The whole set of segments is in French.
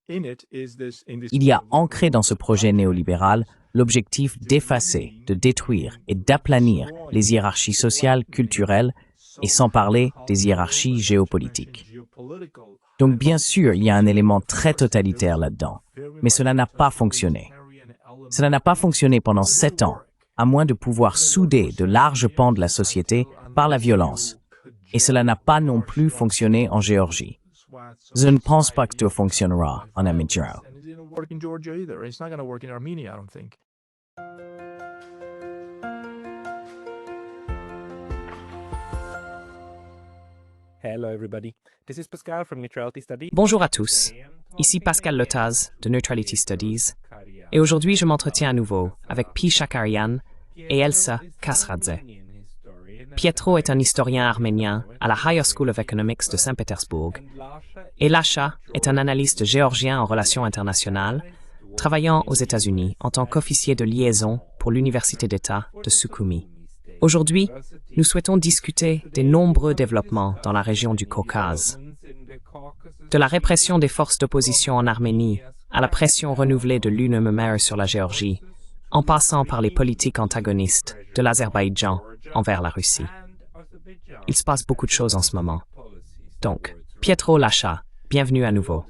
Il y a ancré dans ce projet néolibéral l'objectif d'effacer, de détruire et d'aplanir les hiérarchies sociales, culturelles, et sans parler des hiérarchies géopolitiques. Donc bien sûr, il y a un élément très totalitaire là-dedans, mais cela n'a pas fonctionné. Cela n'a pas fonctionné pendant 7 ans, à moins de pouvoir souder de larges pans de la société par la violence. Et cela n'a pas non plus fonctionné en Géorgie. Je ne pense pas que tout fonctionnera en Arménie. Bonjour à tous, ici Pascal Lotaz de Neutrality Studies, et aujourd'hui je m'entretiens à nouveau avec Pi Shakarian et Elsa Kasradze. Pietro est un historien arménien à la Higher School of Economics de Saint-Pétersbourg, et Lasha est un analyste géorgien en relations internationales, travaillant aux États-Unis en tant qu'officier de liaison pour l'Université d'État de Sukhumi. Aujourd'hui, nous souhaitons discuter des nombreux développements dans la région du Caucase. De la répression des forces d'opposition en Arménie à la pression renouvelée de l'UNMR sur la Géorgie, en passant par les politiques antagonistes de l'Azerbaïdjan envers la Russie. Il se passe beaucoup de choses en ce moment. Donc, Pietro Lasha, bienvenue à nouveau.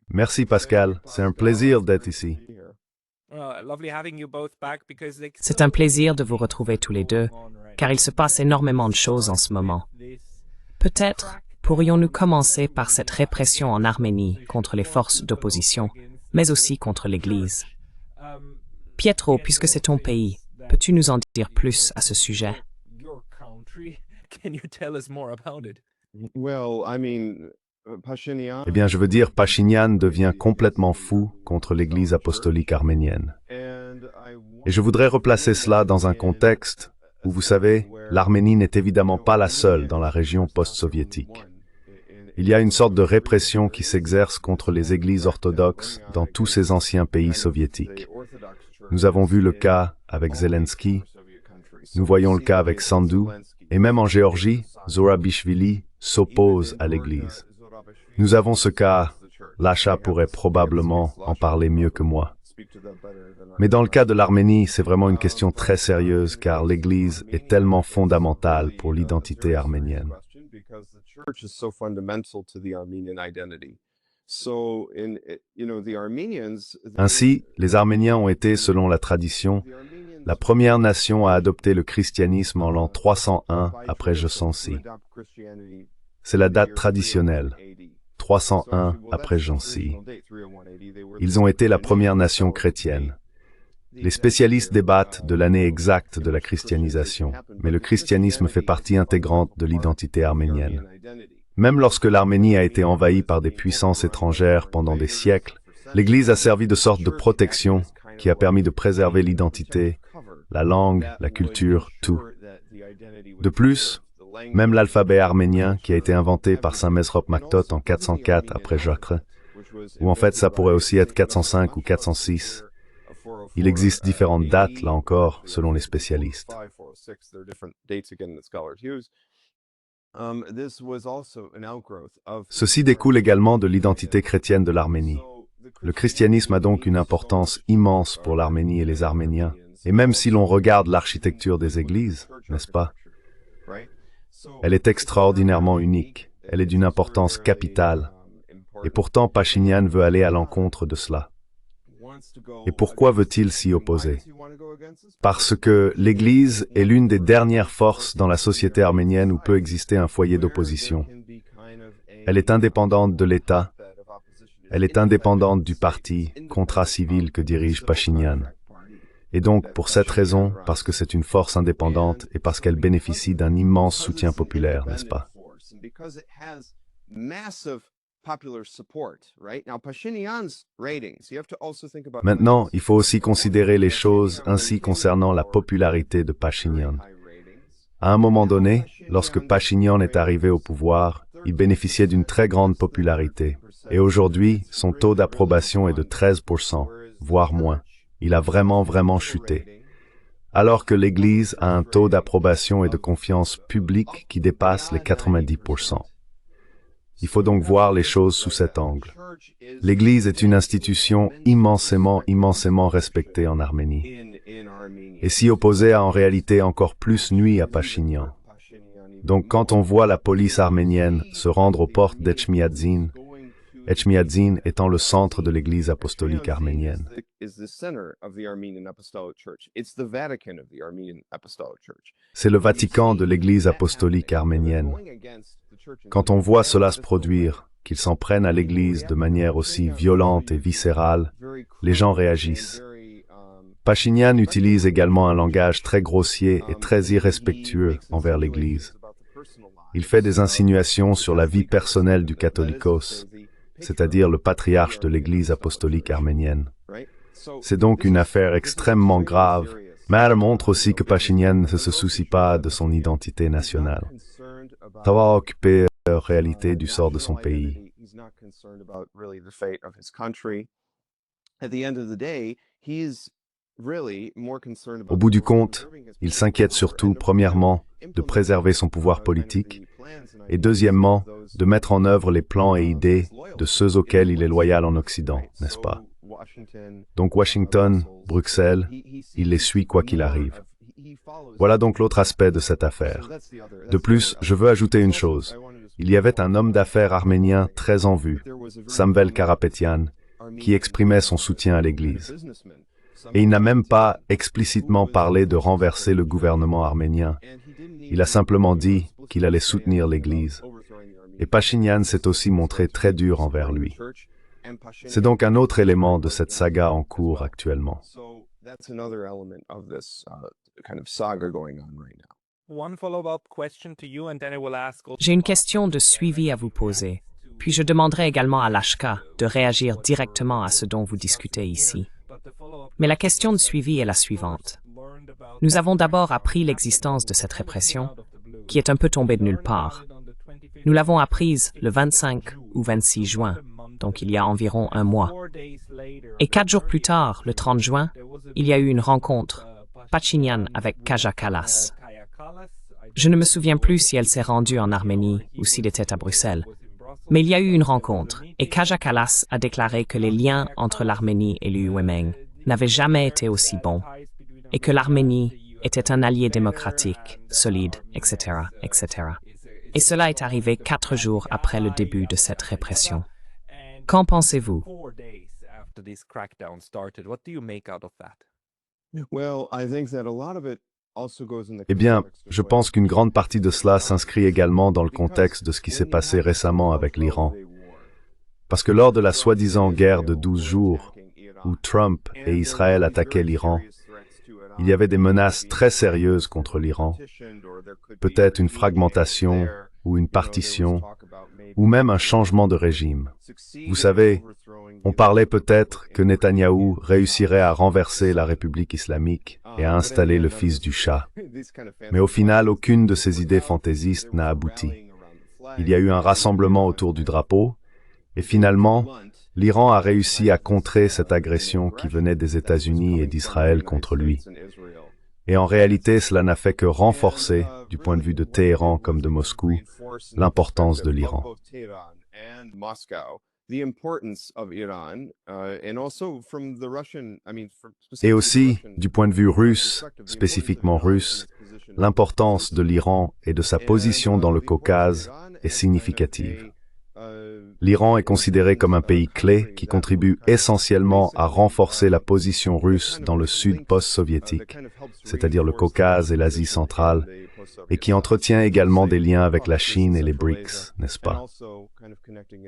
Merci Pascal, c'est un plaisir d'être ici. C'est un plaisir de vous retrouver tous les deux, car il se passe énormément de choses en ce moment. Peut-être pourrions-nous commencer par cette répression en Arménie contre les forces d'opposition, mais aussi contre l'Église. Pietro, puisque c'est ton pays, peux-tu nous en dire plus à ce sujet? Eh bien, je veux dire, Pachinian devient complètement fou contre l'Église apostolique arménienne. Et je voudrais replacer cela dans un contexte où, vous savez, l'Arménie n'est évidemment pas la seule dans la région post-soviétique. Il y a une sorte de répression qui s'exerce contre les églises orthodoxes dans tous ces anciens pays soviétiques. Nous avons vu le cas avec Zelensky, nous voyons le cas avec Sandu, et même en Géorgie, Zorabishvili s'oppose à l'Église. Nous avons ce cas, Lasha pourrait probablement en parler mieux que moi. Mais dans le cas de l'Arménie, c'est vraiment une question très sérieuse car l'Église est tellement fondamentale pour l'identité arménienne. Ainsi, les Arméniens ont été, selon la tradition, la première nation à adopter le christianisme en l'an 301 après Josansi. C'est la date traditionnelle, 301 après Jansi. Ils ont été la première nation chrétienne. Les spécialistes débattent de l'année exacte de la christianisation, mais le christianisme fait partie intégrante de l'identité arménienne. Même lorsque l'Arménie a été envahie par des puissances étrangères pendant des siècles, l'Église a servi de sorte de protection qui a permis de préserver l'identité, la langue, la culture, tout. De plus, même l'alphabet arménien qui a été inventé par Saint Mesrop Maktot en 404 après Joachre, ou en fait ça pourrait aussi être 405 ou 406. Il existe différentes dates, là encore, selon les spécialistes. Ceci découle également de l'identité chrétienne de l'Arménie. Le christianisme a donc une importance immense pour l'Arménie et les Arméniens, et même si l'on regarde l'architecture des églises, n'est-ce pas? Elle est extraordinairement unique, elle est d'une importance capitale, et pourtant Pachinian veut aller à l'encontre de cela. Et pourquoi veut-il s'y opposer? Parce que l'Église est l'une des dernières forces dans la société arménienne où peut exister un foyer d'opposition. Elle est indépendante de l'État, elle est indépendante du parti, contrat civil que dirige Pachinian. Et donc, pour cette raison, parce que c'est une force indépendante et parce qu'elle bénéficie d'un immense soutien populaire, n'est-ce pas? Maintenant, il faut aussi considérer les choses ainsi concernant la popularité de Pachinian. À un moment donné, lorsque Pachinian est arrivé au pouvoir, il bénéficiait d'une très grande popularité. Et aujourd'hui, son taux d'approbation est de 13%, voire moins. Il a vraiment chuté. alors que l'Église a un taux d'approbation et de confiance publique qui dépasse les 90%. Il faut donc voir les choses sous cet angle. L'Église est une institution immensément respectée en Arménie. Et s'y opposer a en réalité encore plus nui à Pachinian. Donc quand on voit la police arménienne se rendre aux portes d'Echmiadzin, Etchmiadzin étant le centre de l'Église apostolique arménienne. C'est le Vatican de l'Église apostolique arménienne. Quand on voit cela se produire, qu'ils s'en prennent à l'Église de manière aussi violente et viscérale, les gens réagissent. Pachinian utilise également un langage très grossier et très irrespectueux envers l'Église. Il fait des insinuations sur la vie personnelle du catholicos, c'est-à-dire le patriarche de l'Église apostolique arménienne. C'est donc une affaire extrêmement grave, mais elle montre aussi que Pachinian ne se soucie pas de son identité nationale. Savoir occuper la réalité du sort de son pays. Au bout du compte, il s'inquiète surtout, premièrement, de préserver son pouvoir politique, et deuxièmement, de mettre en œuvre les plans et idées de ceux auxquels il est loyal en Occident, n'est-ce pas? Donc Washington, Bruxelles, il les suit quoi qu'il arrive. Voilà donc l'autre aspect de cette affaire. De plus, je veux ajouter une chose. Il y avait un homme d'affaires arménien très en vue, Samvel Karapetyan, qui exprimait son soutien à l'Église. Et il n'a même pas explicitement parlé de renverser le gouvernement arménien. Il a simplement dit qu'il allait soutenir l'Église. Et Pachinian s'est aussi montré très dur envers lui. C'est donc un autre élément de cette saga en cours actuellement. J'ai une question de suivi à vous poser, puis je demanderai également à l'Ashka de réagir directement à ce dont vous discutez ici. Mais la question de suivi est la suivante. Nous avons d'abord appris l'existence de cette répression, qui est un peu tombée de nulle part. Nous l'avons apprise le 25 ou 26 juin, donc il y a environ un mois. Et 4 jours plus tard, le 30 juin, il y a eu une rencontre, Pachinian avec Kaja Kallas. Je ne me souviens plus si elle s'est rendue en Arménie ou s'il était à Bruxelles. Mais il y a eu une rencontre, et Kaja Kallas a déclaré que les liens entre l'Arménie et l'UMN n'avaient jamais été aussi bons, et que l'Arménie était un allié démocratique, solide, etc., etc. Et cela est arrivé 4 jours après le début de cette répression. Qu'en pensez-vous? Eh bien, je pense qu'une grande partie de cela s'inscrit également dans le contexte de ce qui s'est passé récemment avec l'Iran. Parce que lors de la soi-disant guerre de 12 jours, où Trump et Israël attaquaient l'Iran, il y avait des menaces très sérieuses contre l'Iran, peut-être une fragmentation ou une partition, ou même un changement de régime. Vous savez, on parlait peut-être que Netanyahou réussirait à renverser la République islamique et à installer le fils du Shah. Mais au final, aucune de ces idées fantaisistes n'a abouti. Il y a eu un rassemblement autour du drapeau, et finalement, l'Iran a réussi à contrer cette agression qui venait des États-Unis et d'Israël contre lui. Et en réalité, cela n'a fait que renforcer, du point de vue de Téhéran comme de Moscou, l'importance de l'Iran. Et aussi, du point de vue russe, spécifiquement russe, l'importance de l'Iran et de sa position dans le Caucase est significative. L'Iran est considéré comme un pays clé qui contribue essentiellement à renforcer la position russe dans le sud post-soviétique, c'est-à-dire le Caucase et l'Asie centrale, et qui entretient également des liens avec la Chine et les BRICS, n'est-ce pas?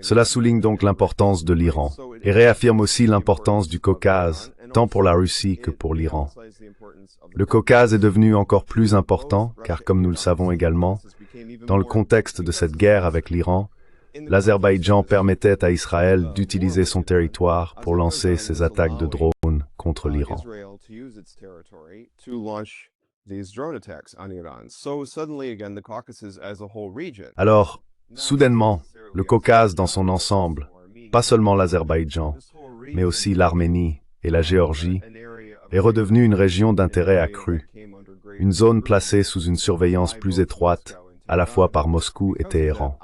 Cela souligne donc l'importance de l'Iran, et réaffirme aussi l'importance du Caucase, tant pour la Russie que pour l'Iran. Le Caucase est devenu encore plus important, car comme nous le savons également, dans le contexte de cette guerre avec l'Iran, l'Azerbaïdjan permettait à Israël d'utiliser son territoire pour lancer ses attaques de drones contre l'Iran. Alors, soudainement, le Caucase dans son ensemble, pas seulement l'Azerbaïdjan, mais aussi l'Arménie et la Géorgie, est redevenue une région d'intérêt accru, une zone placée sous une surveillance plus étroite, à la fois par Moscou et Téhéran.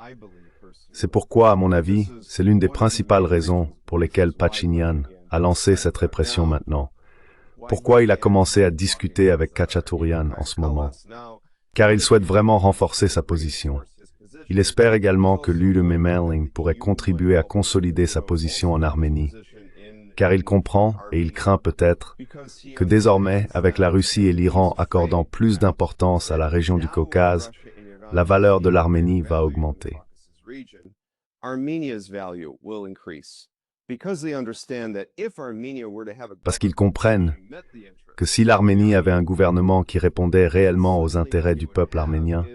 C'est pourquoi, à mon avis, c'est l'une des principales raisons pour lesquelles Pachinian a lancé cette répression maintenant. Pourquoi il a commencé à discuter avec Khachaturian en ce moment? Car il souhaite vraiment renforcer sa position. Il espère également que Lule Memeling pourrait contribuer à consolider sa position en Arménie, car il comprend, et il craint peut-être, que désormais, avec la Russie et l'Iran accordant plus d'importance à la région du Caucase, la valeur de l'Arménie va augmenter. Parce qu'ils comprennent que si l'Arménie avait un gouvernement qui répondait réellement aux intérêts du peuple arménien,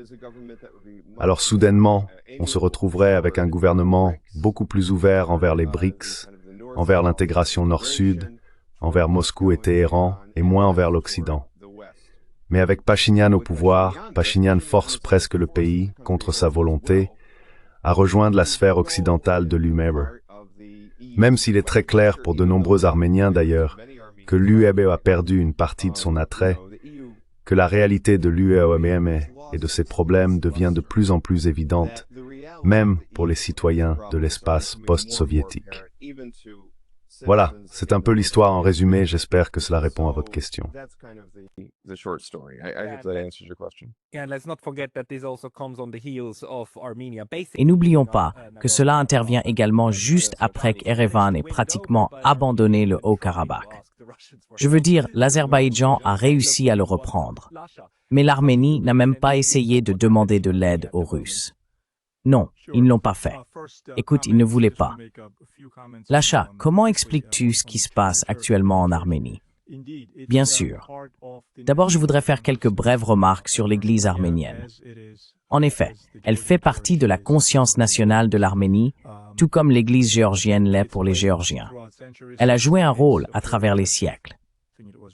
alors soudainement, on se retrouverait avec un gouvernement beaucoup plus ouvert envers les BRICS, envers l'intégration Nord-Sud, envers Moscou et Téhéran, et moins envers l'Occident. Mais avec Pachinian au pouvoir, Pachinian force presque le pays, contre sa volonté, à rejoindre la sphère occidentale de l'UMEB. Même s'il est très clair pour de nombreux Arméniens d'ailleurs, que l'UEB a perdu une partie de son attrait, que la réalité de l'UEM et de ses problèmes devient de plus en plus évidente, même pour les citoyens de l'espace post-soviétique. Voilà, c'est un peu l'histoire en résumé, j'espère que cela répond à votre question. Et n'oublions pas que cela intervient également juste après qu'Erevan ait pratiquement abandonné le Haut-Karabakh. Je veux dire, l'Azerbaïdjan a réussi à le reprendre. Mais l'Arménie n'a même pas essayé de demander de l'aide aux Russes. Non, ils ne l'ont pas fait. Écoute, ils ne voulaient pas. Lacha, comment expliques-tu ce qui se passe actuellement en Arménie? Bien sûr. D'abord, je voudrais faire quelques brèves remarques sur l'Église arménienne. En effet, elle fait partie de la conscience nationale de l'Arménie, tout comme l'Église géorgienne l'est pour les Géorgiens. Elle a joué un rôle à travers les siècles.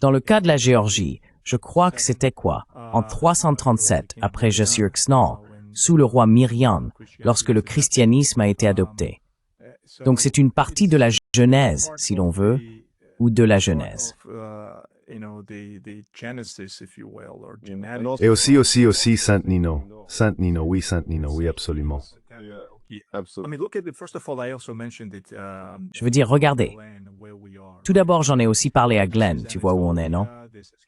Dans le cas de la Géorgie, je crois que c'était quoi? En 337, après Jashir-Xnal, sous le roi Mirian, lorsque le christianisme a été adopté. Donc c'est une partie de la Genèse, si l'on veut, ou de la Genèse. Et aussi Saint-Nino. Saint-Nino, oui, absolument. Je veux dire, regardez. Tout d'abord, j'en ai aussi parlé à Glenn, tu vois où on est, non?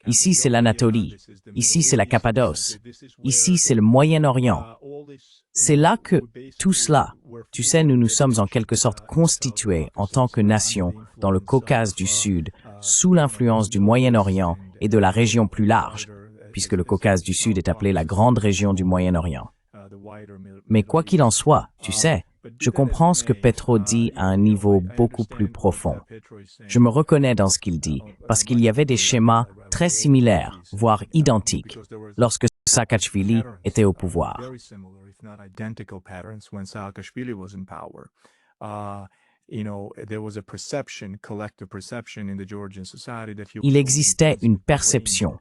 Ici, c'est l'Anatolie. Ici, c'est la Cappadoce. Ici, c'est le Moyen-Orient. C'est là que, tout cela, tu sais, nous nous sommes en quelque sorte constitués en tant que nation dans le Caucase du Sud, sous l'influence du Moyen-Orient et de la région plus large, puisque le Caucase du Sud est appelé la grande région du Moyen-Orient. Mais quoi qu'il en soit, tu sais, je comprends ce que Petro dit à un niveau beaucoup plus profond. Je me reconnais dans ce qu'il dit, parce qu'il y avait des schémas très similaires, voire identiques, lorsque Saakashvili était au pouvoir. Il existait une perception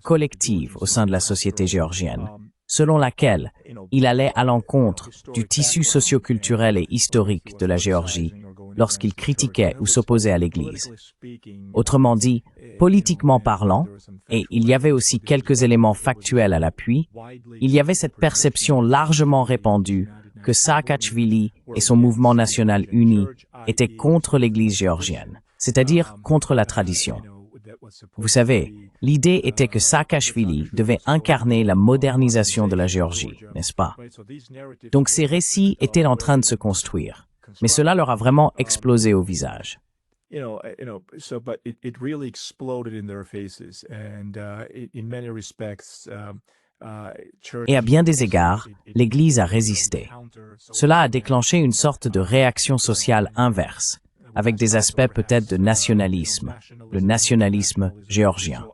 collective au sein de la société géorgienne, selon laquelle il allait à l'encontre du tissu socioculturel et historique de la Géorgie lorsqu'il critiquait ou s'opposait à l'Église. Autrement dit, politiquement parlant, et il y avait aussi quelques éléments factuels à l'appui, il y avait cette perception largement répandue que Saakashvili et son mouvement national uni étaient contre l'Église géorgienne, c'est-à-dire contre la tradition. Vous savez, l'idée était que Saakashvili devait incarner la modernisation de la Géorgie, n'est-ce pas? Donc ces récits étaient en train de se construire, mais cela leur a vraiment explosé au visage. Et à bien des égards, l'Église a résisté. Cela a déclenché une sorte de réaction sociale inverse, avec des aspects peut-être de nationalisme, le nationalisme géorgien.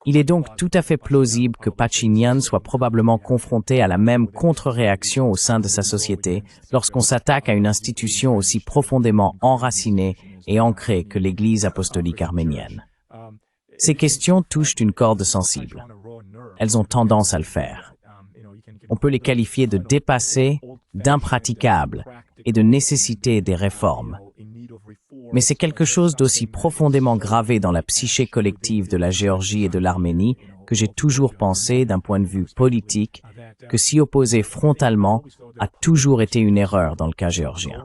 Il est donc tout à fait plausible que Pachinian soit probablement confronté à la même contre-réaction au sein de sa société lorsqu'on s'attaque à une institution aussi profondément enracinée et ancrée que l'Église apostolique arménienne. Ces questions touchent une corde sensible. Elles ont tendance à le faire. On peut les qualifier de dépassées, d'impraticables et de nécessiter des réformes. Mais c'est quelque chose d'aussi profondément gravé dans la psyché collective de la Géorgie et de l'Arménie que j'ai toujours pensé, d'un point de vue politique, que s'y opposer frontalement a toujours été une erreur dans le cas géorgien.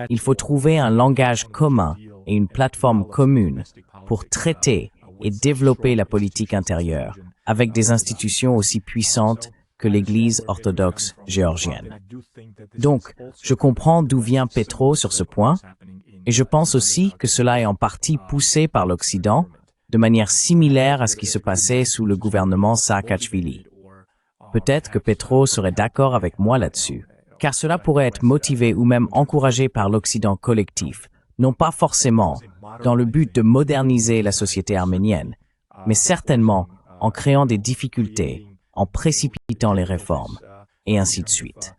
Il faut trouver un langage commun et une plateforme commune pour traiter et développer la politique intérieure avec des institutions aussi puissantes que l'Église orthodoxe géorgienne. Donc, je comprends d'où vient Petro sur ce point, et je pense aussi que cela est en partie poussé par l'Occident, de manière similaire à ce qui se passait sous le gouvernement Saakashvili. Peut-être que Petro serait d'accord avec moi là-dessus, car cela pourrait être motivé ou même encouragé par l'Occident collectif, non pas forcément dans le but de moderniser la société arménienne, mais certainement en créant des difficultés, en précipitant les réformes, et ainsi de suite.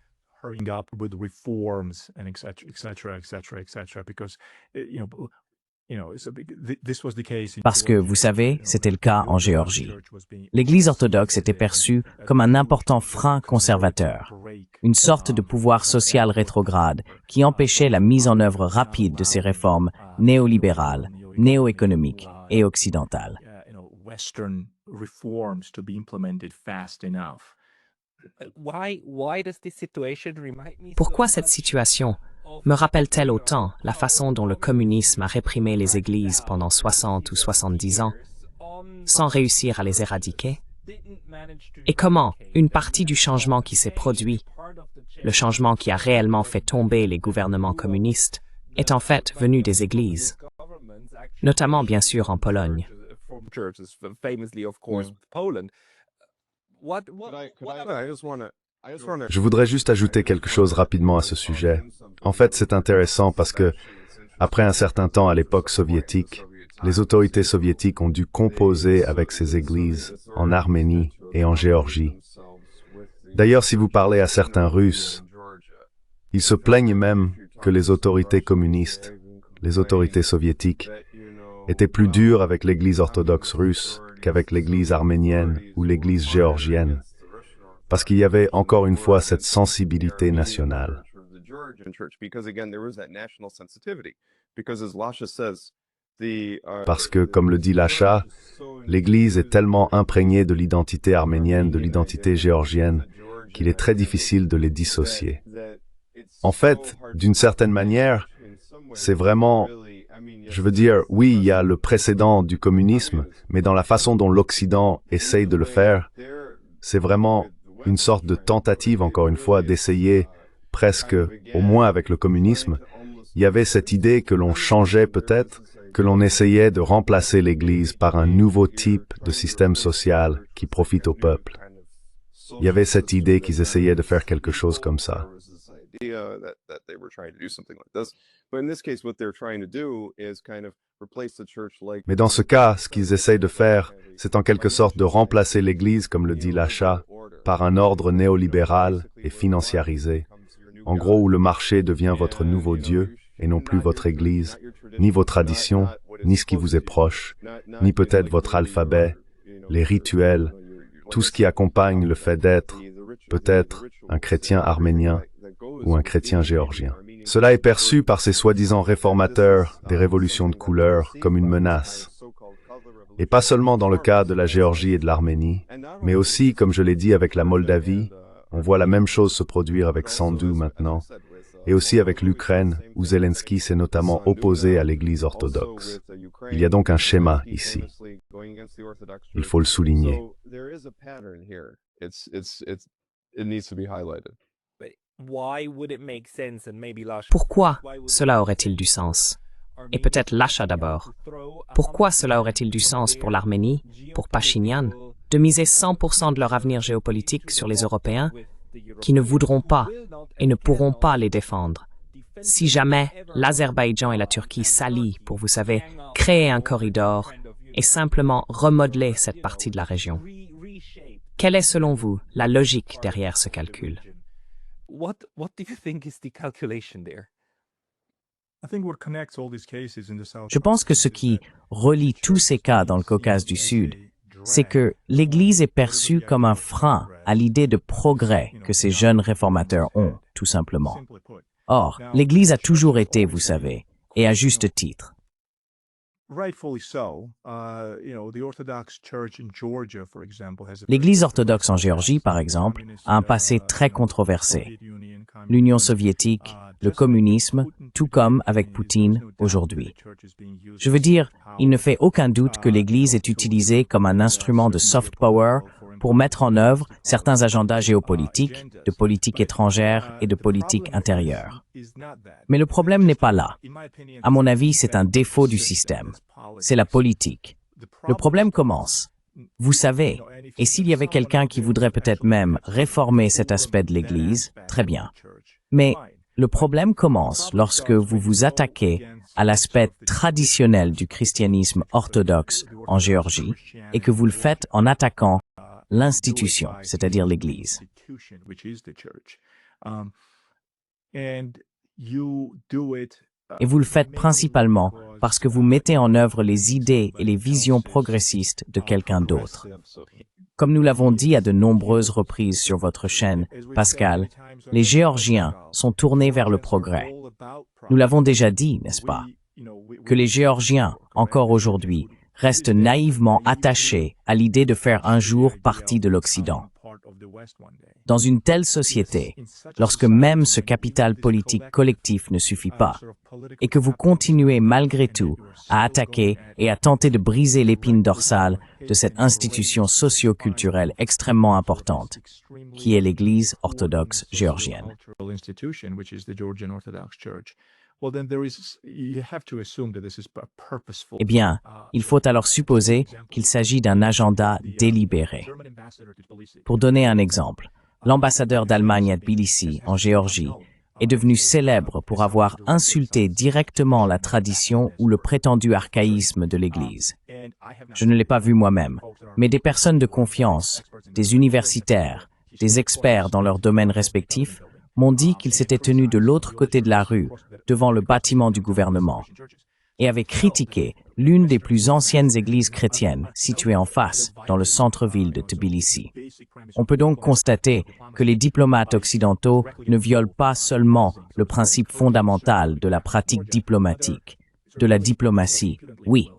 Parce que, vous savez, c'était le cas en Géorgie. L'Église orthodoxe était perçue comme un important frein conservateur, une sorte de pouvoir social rétrograde qui empêchait la mise en œuvre rapide de ces réformes néolibérales, néo-économiques et occidentales. Pourquoi cette situation me rappelle-t-elle autant la façon dont le communisme a réprimé les églises pendant 60 ou 70 ans, sans réussir à les éradiquer? Et comment une partie du changement qui s'est produit, le changement qui a réellement fait tomber les gouvernements communistes, est en fait venu des églises, notamment bien sûr en Pologne. Je voudrais juste ajouter quelque chose rapidement à ce sujet. En fait, c'est intéressant parce que, après un certain temps à l'époque soviétique, les autorités soviétiques ont dû composer avec ces églises en Arménie et en Géorgie. D'ailleurs, si vous parlez à certains Russes, ils se plaignent même que les autorités communistes, les autorités soviétiques, étaient plus dures avec l'Église orthodoxe russe qu'avec l'Église arménienne ou l'Église géorgienne, parce qu'il y avait encore une fois cette sensibilité nationale. Parce que, comme le dit Lasha, l'Église est tellement imprégnée de l'identité arménienne, de l'identité géorgienne, qu'il est très difficile de les dissocier. En fait, d'une certaine manière, c'est vraiment, je veux dire, oui, il y a le précédent du communisme, mais dans la façon dont l'Occident essaye de le faire, c'est vraiment une sorte de tentative, encore une fois, d'essayer, presque, au moins avec le communisme, il y avait cette idée que l'on changeait peut-être, que l'on essayait de remplacer l'Église par un nouveau type de système social qui profite au peuple. Il y avait cette idée qu'ils essayaient de faire quelque chose comme ça. Mais dans ce cas, ce qu'ils essayent de faire, c'est en quelque sorte de remplacer l'Église, comme le dit Lasha, par un ordre néolibéral et financiarisé. En gros, où le marché devient votre nouveau Dieu, et non plus votre Église, ni vos traditions, ni ce qui vous est proche, ni peut-être votre alphabet, les rituels, tout ce qui accompagne le fait d'être, peut-être, un chrétien arménien ou un chrétien géorgien. Cela est perçu par ces soi-disant réformateurs des révolutions de couleur comme une menace. Et pas seulement dans le cas de la Géorgie et de l'Arménie, mais aussi, comme je l'ai dit, avec la Moldavie, on voit la même chose se produire avec Sandu maintenant, et aussi avec l'Ukraine, où Zelensky s'est notamment opposé à l'Église orthodoxe. Il y a donc un schéma ici. Il faut le souligner. Pourquoi cela aurait-il du sens? Et peut-être Lasha d'abord. Pourquoi cela aurait-il du sens pour l'Arménie, pour Pachinian, de miser 100% de leur avenir géopolitique sur les Européens, qui ne voudront pas et ne pourront pas les défendre? Si jamais l'Azerbaïdjan et la Turquie s'allient pour, vous savez, créer un corridor et simplement remodeler cette partie de la région. Quelle est, selon vous, la logique derrière ce calcul? Je pense que ce qui relie tous ces cas dans le Caucase du Sud c'est que l'Église est perçue comme un frein à l'idée de progrès que ces jeunes réformateurs ont, tout simplement. Or, l'Église a toujours été, vous savez, et à juste titre. L'Église orthodoxe en Géorgie, par exemple, a un passé très controversé. L'Union soviétique, le communisme, tout comme avec Poutine aujourd'hui. Je veux dire, il ne fait aucun doute que l'Église est utilisée comme un instrument de soft power pour mettre en œuvre certains agendas géopolitiques, de politique étrangère et de politique intérieure. Mais le problème n'est pas là. À mon avis, c'est un défaut du système. C'est la politique. Le problème commence. Vous savez, et s'il y avait quelqu'un qui voudrait peut-être même réformer cet aspect de l'Église, très bien. Mais le problème commence lorsque vous vous attaquez à l'aspect traditionnel du christianisme orthodoxe en Géorgie et que vous le faites en attaquant l'institution, c'est-à-dire l'Église. Et vous le faites principalement parce que vous mettez en œuvre les idées et les visions progressistes de quelqu'un d'autre. Comme nous l'avons dit à de nombreuses reprises sur votre chaîne, Pascal, les Géorgiens sont tournés vers le progrès. Nous l'avons déjà dit, n'est-ce pas? Que les Géorgiens, encore aujourd'hui, restent naïvement attachés à l'idée de faire un jour partie de l'Occident. Dans une telle société, lorsque même ce capital politique collectif ne suffit pas, et que vous continuez malgré tout à attaquer et à tenter de briser l'épine dorsale de cette institution socio-culturelle extrêmement importante, qui est l'Église orthodoxe géorgienne. Eh bien, il faut alors supposer qu'il s'agit d'un agenda délibéré. Pour donner un exemple, l'ambassadeur d'Allemagne à Tbilissi, en Géorgie, est devenu célèbre pour avoir insulté directement la tradition ou le prétendu archaïsme de l'Église. Je ne l'ai pas vu moi-même, mais des personnes de confiance, des universitaires, des experts dans leurs domaines respectifs, m'ont dit qu'ils s'étaient tenus de l'autre côté de la rue, devant le bâtiment du gouvernement, et avaient critiqué l'une des plus anciennes églises chrétiennes situées en face, dans le centre-ville de Tbilissi. On peut donc constater que les diplomates occidentaux ne violent pas seulement le principe fondamental de la pratique diplomatique, de la diplomatie, oui.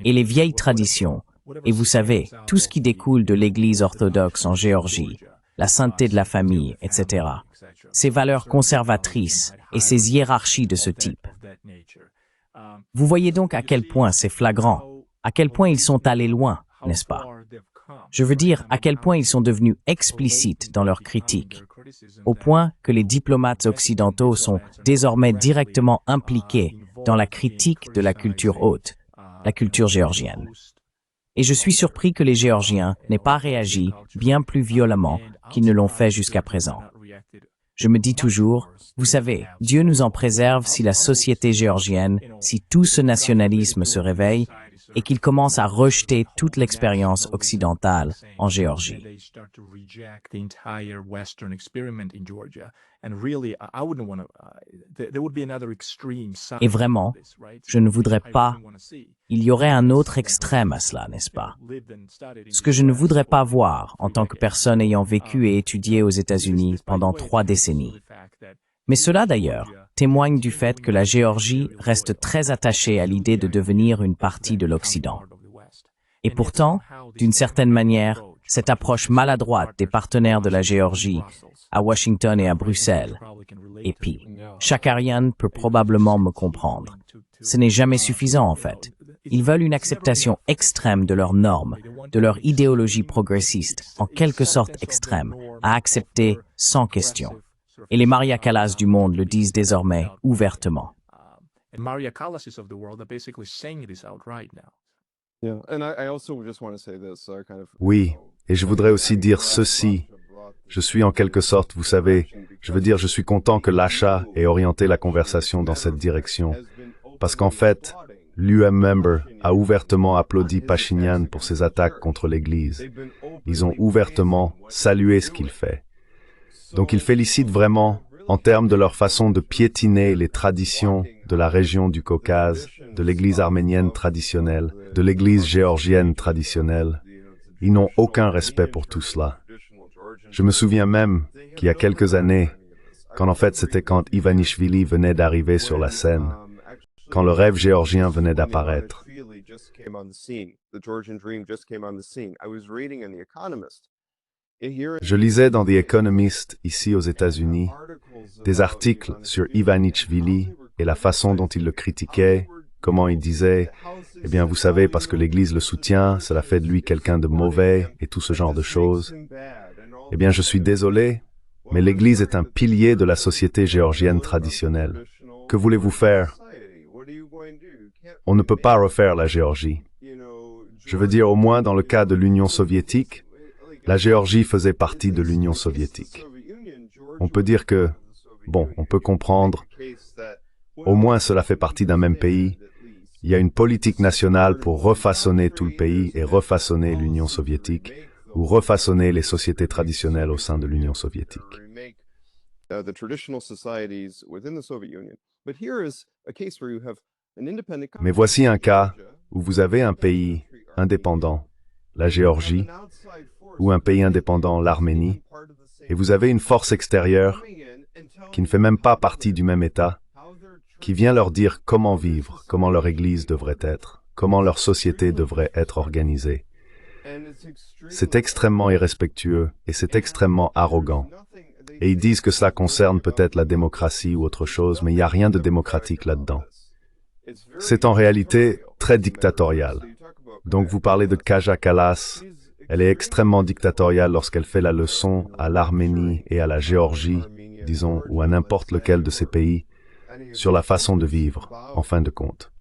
Et les vieilles traditions, et vous savez, tout ce qui découle de l'Église orthodoxe en Géorgie, la sainteté de la famille, etc., ces valeurs conservatrices et ces hiérarchies de ce type. Vous voyez donc à quel point c'est flagrant, à quel point ils sont allés loin, n'est-ce pas? Je veux dire à quel point ils sont devenus explicites dans leurs critiques, au point que les diplomates occidentaux sont désormais directement impliqués dans la critique de la culture haute, la culture géorgienne. Et je suis surpris que les Géorgiens n'aient pas réagi bien plus violemment qu'ils ne l'ont fait jusqu'à présent. Je me dis toujours, vous savez, Dieu nous en préserve si la société géorgienne, si tout ce nationalisme se réveille et qu'il commence à rejeter toute l'expérience occidentale en Géorgie. Et vraiment, je ne voudrais pas, il y aurait un autre extrême à cela, n'est-ce pas? Ce que je ne voudrais pas voir en tant que personne ayant vécu et étudié aux États-Unis pendant 3 décennies. Mais cela d'ailleurs témoigne du fait que la Géorgie reste très attachée à l'idée de devenir une partie de l'Occident. Et pourtant, d'une certaine manière, cette approche maladroite des partenaires de la Géorgie à Washington et à Bruxelles, et puis, Shakarian peut probablement me comprendre. Ce n'est jamais suffisant en fait. Ils veulent une acceptation extrême de leurs normes, de leur idéologie progressiste, en quelque sorte extrême, à accepter sans question. Et les Maria Callas du monde le disent désormais ouvertement. Oui, et je voudrais aussi dire ceci. Je suis en quelque sorte, vous savez, je veux dire, je suis content que l'achat ait orienté la conversation dans cette direction. Parce qu'en fait, l'UM Member a ouvertement applaudi Pachinian pour ses attaques contre l'Église. Ils ont ouvertement salué ce qu'il fait. Donc ils félicitent vraiment, en termes de leur façon de piétiner les traditions de la région du Caucase, de l'Église arménienne traditionnelle, de l'Église géorgienne traditionnelle. Ils n'ont aucun respect pour tout cela. Je me souviens même qu'il y a quelques années, quand en fait c'était quand Ivanishvili venait d'arriver sur la scène, quand le rêve géorgien venait d'apparaître. Je lisais dans The Economist, ici aux États-Unis, des articles sur Ivanishvili et la façon dont il le critiquait, comment il disait « Eh bien, vous savez, parce que l'Église le soutient, cela fait de lui quelqu'un de mauvais et tout ce genre de choses. » Eh bien, je suis désolé, mais l'Église est un pilier de la société géorgienne traditionnelle. Que voulez-vous faire? On ne peut pas refaire la Géorgie. Je veux dire, au moins dans le cas de l'Union soviétique, la Géorgie faisait partie de l'Union soviétique. On peut dire que, bon, on peut comprendre, au moins cela fait partie d'un même pays. Il y a une politique nationale pour refaçonner tout le pays et refaçonner l'Union soviétique, ou refaçonner les sociétés traditionnelles au sein de l'Union soviétique. Mais voici un cas où vous avez un pays indépendant, la Géorgie, ou un pays indépendant, l'Arménie, et vous avez une force extérieure qui ne fait même pas partie du même État, qui vient leur dire comment vivre, comment leur Église devrait être, comment leur société devrait être organisée. C'est extrêmement irrespectueux et c'est extrêmement arrogant. Et ils disent que cela concerne peut-être la démocratie ou autre chose, mais il n'y a rien de démocratique là-dedans. C'est en réalité très dictatorial. Donc vous parlez de Kaja Kallas, elle est extrêmement dictatoriale lorsqu'elle fait la leçon à l'Arménie et à la Géorgie, disons, ou à n'importe lequel de ces pays, sur la façon de vivre, en fin de compte.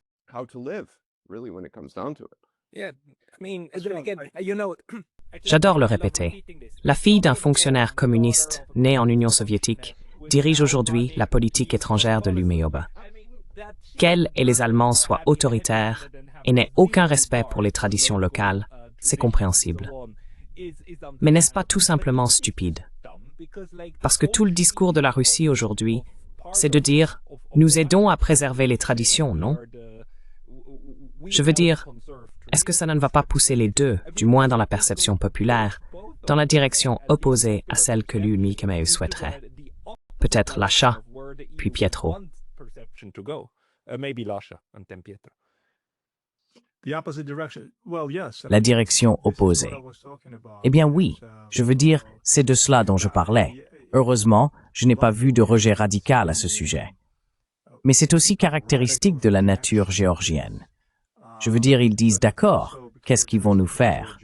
J'adore le répéter. La fille d'un fonctionnaire communiste né en Union soviétique dirige aujourd'hui la politique étrangère de l'UMEOBA. Qu'elle et les Allemands soient autoritaires et n'aient aucun respect pour les traditions locales, c'est compréhensible. Mais n'est-ce pas tout simplement stupide? Parce que tout le discours de la Russie aujourd'hui, c'est de dire « nous aidons à préserver les traditions, non ?» Je veux dire, est-ce que ça ne va pas pousser les deux, du moins dans la perception populaire, dans la direction opposée à celle que l'UMI souhaiterait? Peut-être Lasha, puis Pietro. La direction opposée. Eh bien oui, je veux dire, c'est de cela dont je parlais. Heureusement, je n'ai pas vu de rejet radical à ce sujet. Mais c'est aussi caractéristique de la nature géorgienne. Je veux dire, ils disent d'accord, qu'est-ce qu'ils vont nous faire?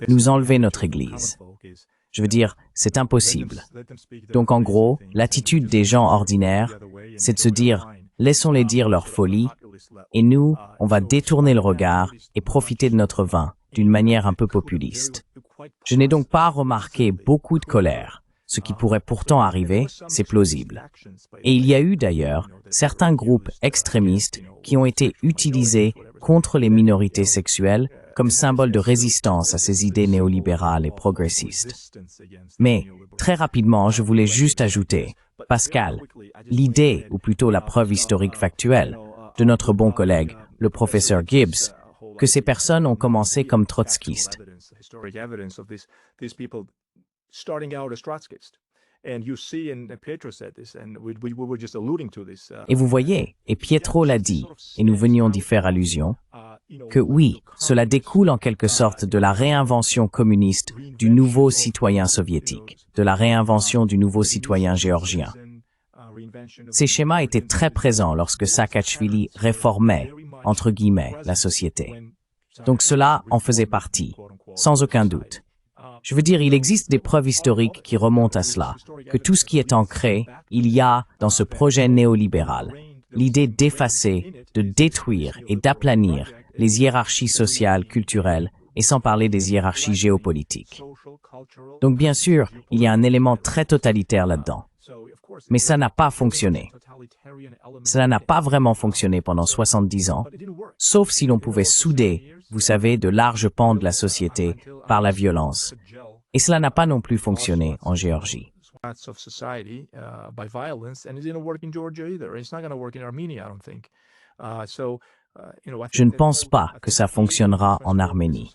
Nous enlever notre église. Je veux dire, c'est impossible. Donc en gros, l'attitude des gens ordinaires, c'est de se dire, laissons-les dire leur folie, et nous, on va détourner le regard et profiter de notre vin, d'une manière un peu populiste. Je n'ai donc pas remarqué beaucoup de colère. Ce qui pourrait pourtant arriver, c'est plausible. Et il y a eu d'ailleurs certains groupes extrémistes qui ont été utilisés contre les minorités sexuelles comme symbole de résistance à ces idées néolibérales et progressistes. Mais, très rapidement, je voulais juste ajouter, Pascal, l'idée, ou plutôt la preuve historique factuelle, de notre bon collègue, le professeur Gibbs, que ces personnes ont commencé comme trotskistes. Et vous voyez, et Pietro l'a dit, et nous venions d'y faire allusion, que oui, cela découle en quelque sorte de la réinvention communiste du nouveau citoyen soviétique, de la réinvention du nouveau citoyen géorgien. Ces schémas étaient très présents lorsque Saakachvili réformait, entre guillemets, la société. Donc cela en faisait partie, sans aucun doute. Je veux dire, il existe des preuves historiques qui remontent à cela, que tout ce qui est ancré, il y a dans ce projet néolibéral, l'idée d'effacer, de détruire et d'aplanir les hiérarchies sociales, culturelles, et sans parler des hiérarchies géopolitiques. Donc bien sûr, il y a un élément très totalitaire là-dedans. Mais ça n'a pas fonctionné. Cela n'a pas vraiment fonctionné pendant 70 ans, sauf si l'on pouvait souder, vous savez, de larges pans de la société par la violence. Et cela n'a pas non plus fonctionné en Géorgie. Je ne pense pas que ça fonctionnera en Arménie.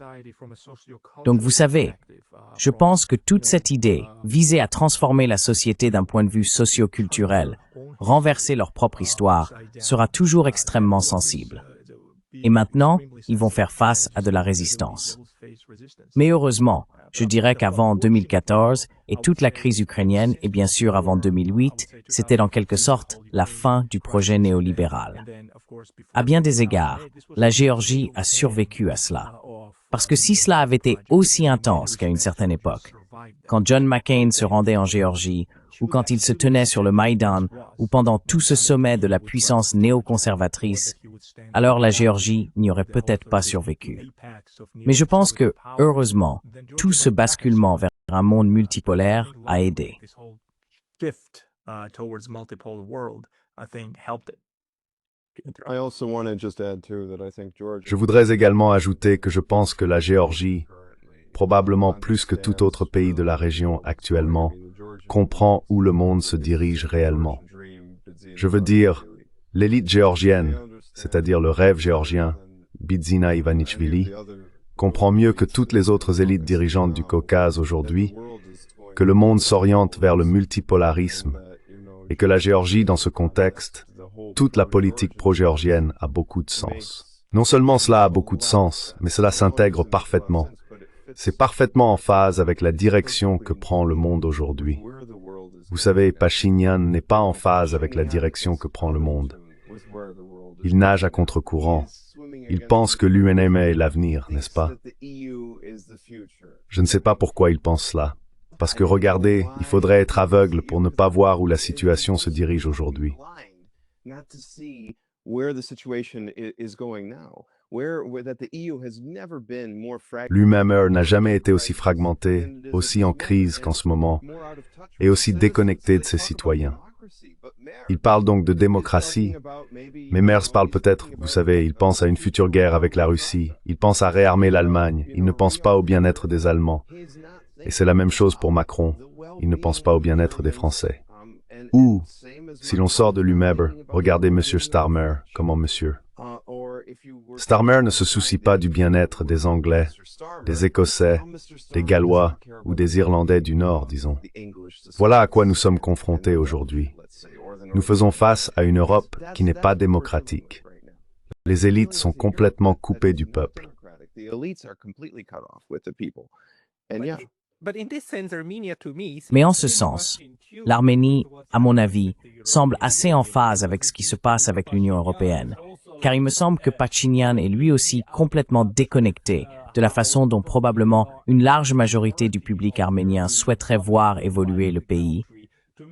Donc vous savez, je pense que toute cette idée visée à transformer la société d'un point de vue socio-culturel, renverser leur propre histoire, sera toujours extrêmement sensible. Et maintenant, ils vont faire face à de la résistance. Mais heureusement, je dirais qu'avant 2014 et toute la crise ukrainienne et bien sûr avant 2008, c'était en quelque sorte la fin du projet néolibéral. À bien des égards, la Géorgie a survécu à cela. Parce que si cela avait été aussi intense qu'à une certaine époque, quand John McCain se rendait en Géorgie, ou quand il se tenait sur le Maïdan, ou pendant tout ce sommet de la puissance néoconservatrice, alors la Géorgie n'y aurait peut-être pas survécu. Mais je pense que, heureusement, tout ce basculement vers un monde multipolaire a aidé. Je voudrais également ajouter que je pense que la Géorgie, probablement plus que tout autre pays de la région actuellement, comprend où le monde se dirige réellement. Je veux dire, l'élite géorgienne, c'est-à-dire le rêve géorgien, Bidzina Ivanichvili, comprend mieux que toutes les autres élites dirigeantes du Caucase aujourd'hui que le monde s'oriente vers le multipolarisme et que la Géorgie, dans ce contexte, toute la politique pro-géorgienne a beaucoup de sens. Non seulement cela a beaucoup de sens, mais cela s'intègre parfaitement. C'est parfaitement en phase avec la direction que prend le monde aujourd'hui. Vous savez, Pachinian n'est pas en phase avec la direction que prend le monde. Il nage à contre-courant. Il pense que l'UNMA est l'avenir, n'est-ce pas? Je ne sais pas pourquoi il pense cela. Parce que regardez, il faudrait être aveugle pour ne pas voir où la situation se dirige aujourd'hui. L'UMR n'a jamais été aussi fragmenté, aussi en crise qu'en ce moment, et aussi déconnecté de ses citoyens. Il parle donc de démocratie, mais Merz parle peut-être, vous savez, il pense à une future guerre avec la Russie, il pense à réarmer l'Allemagne, il ne pense pas au bien-être des Allemands. Et c'est la même chose pour Macron, il ne pense pas au bien-être des Français. Ou, si l'on sort de l'UMEBR, regardez M. Starmer, comment monsieur. Starmer ne se soucie pas du bien-être des Anglais, des Écossais, des Gallois ou des Irlandais du Nord, disons. Voilà à quoi nous sommes confrontés aujourd'hui. Nous faisons face à une Europe qui n'est pas démocratique. Les élites sont complètement coupées du peuple. Mais en ce sens, l'Arménie, à mon avis, semble assez en phase avec ce qui se passe avec l'Union européenne, car il me semble que Pachinian est lui aussi complètement déconnecté de la façon dont probablement une large majorité du public arménien souhaiterait voir évoluer le pays,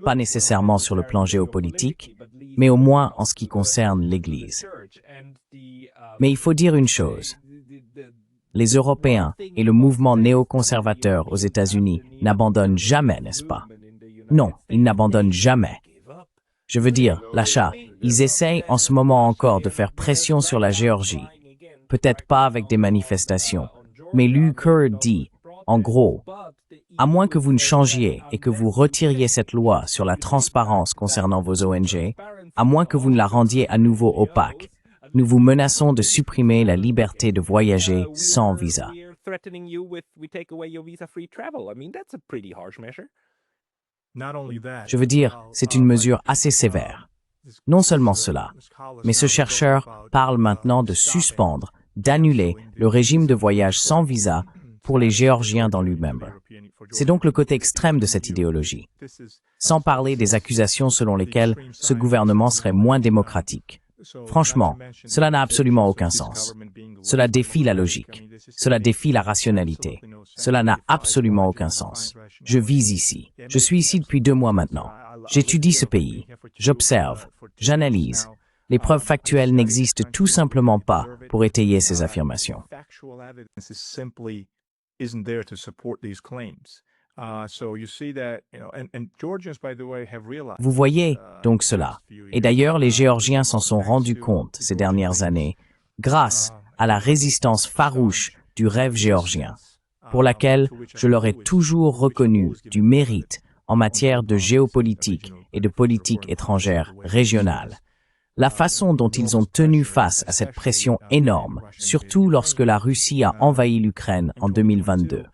pas nécessairement sur le plan géopolitique, mais au moins en ce qui concerne l'Église. Mais il faut dire une chose. Les Européens et le mouvement néoconservateur aux États-Unis n'abandonnent jamais, n'est-ce pas? Non, ils n'abandonnent jamais. Je veux dire, l'achat, ils essayent en ce moment encore de faire pression sur la Géorgie. Peut-être pas avec des manifestations, mais l'UKUR dit, en gros, à moins que vous ne changiez et que vous retiriez cette loi sur la transparence concernant vos ONG, à moins que vous ne la rendiez à nouveau opaque, nous vous menaçons de supprimer la liberté de voyager sans visa. Je veux dire, c'est une mesure assez sévère. Non seulement cela, mais ce chercheur parle maintenant de suspendre, d'annuler le régime de voyage sans visa pour les Géorgiens dans l'UMEMBER. C'est donc le côté extrême de cette idéologie. Sans parler des accusations selon lesquelles ce gouvernement serait moins démocratique. Franchement, cela n'a absolument aucun sens. Cela défie la logique. Cela défie la rationalité. Cela n'a absolument aucun sens. Je vis ici. Je suis ici depuis 2 mois maintenant. J'étudie ce pays. J'observe. J'analyse. Les preuves factuelles n'existent tout simplement pas pour étayer ces affirmations. Vous voyez donc cela. Et d'ailleurs, les Géorgiens s'en sont rendus compte ces dernières années grâce à la résistance farouche du rêve géorgien. pour laquelle je leur ai toujours reconnu du mérite en matière de géopolitique et de politique étrangère régionale. La façon dont ils ont tenu face à cette pression énorme, surtout lorsque la Russie a envahi l'Ukraine en 2022.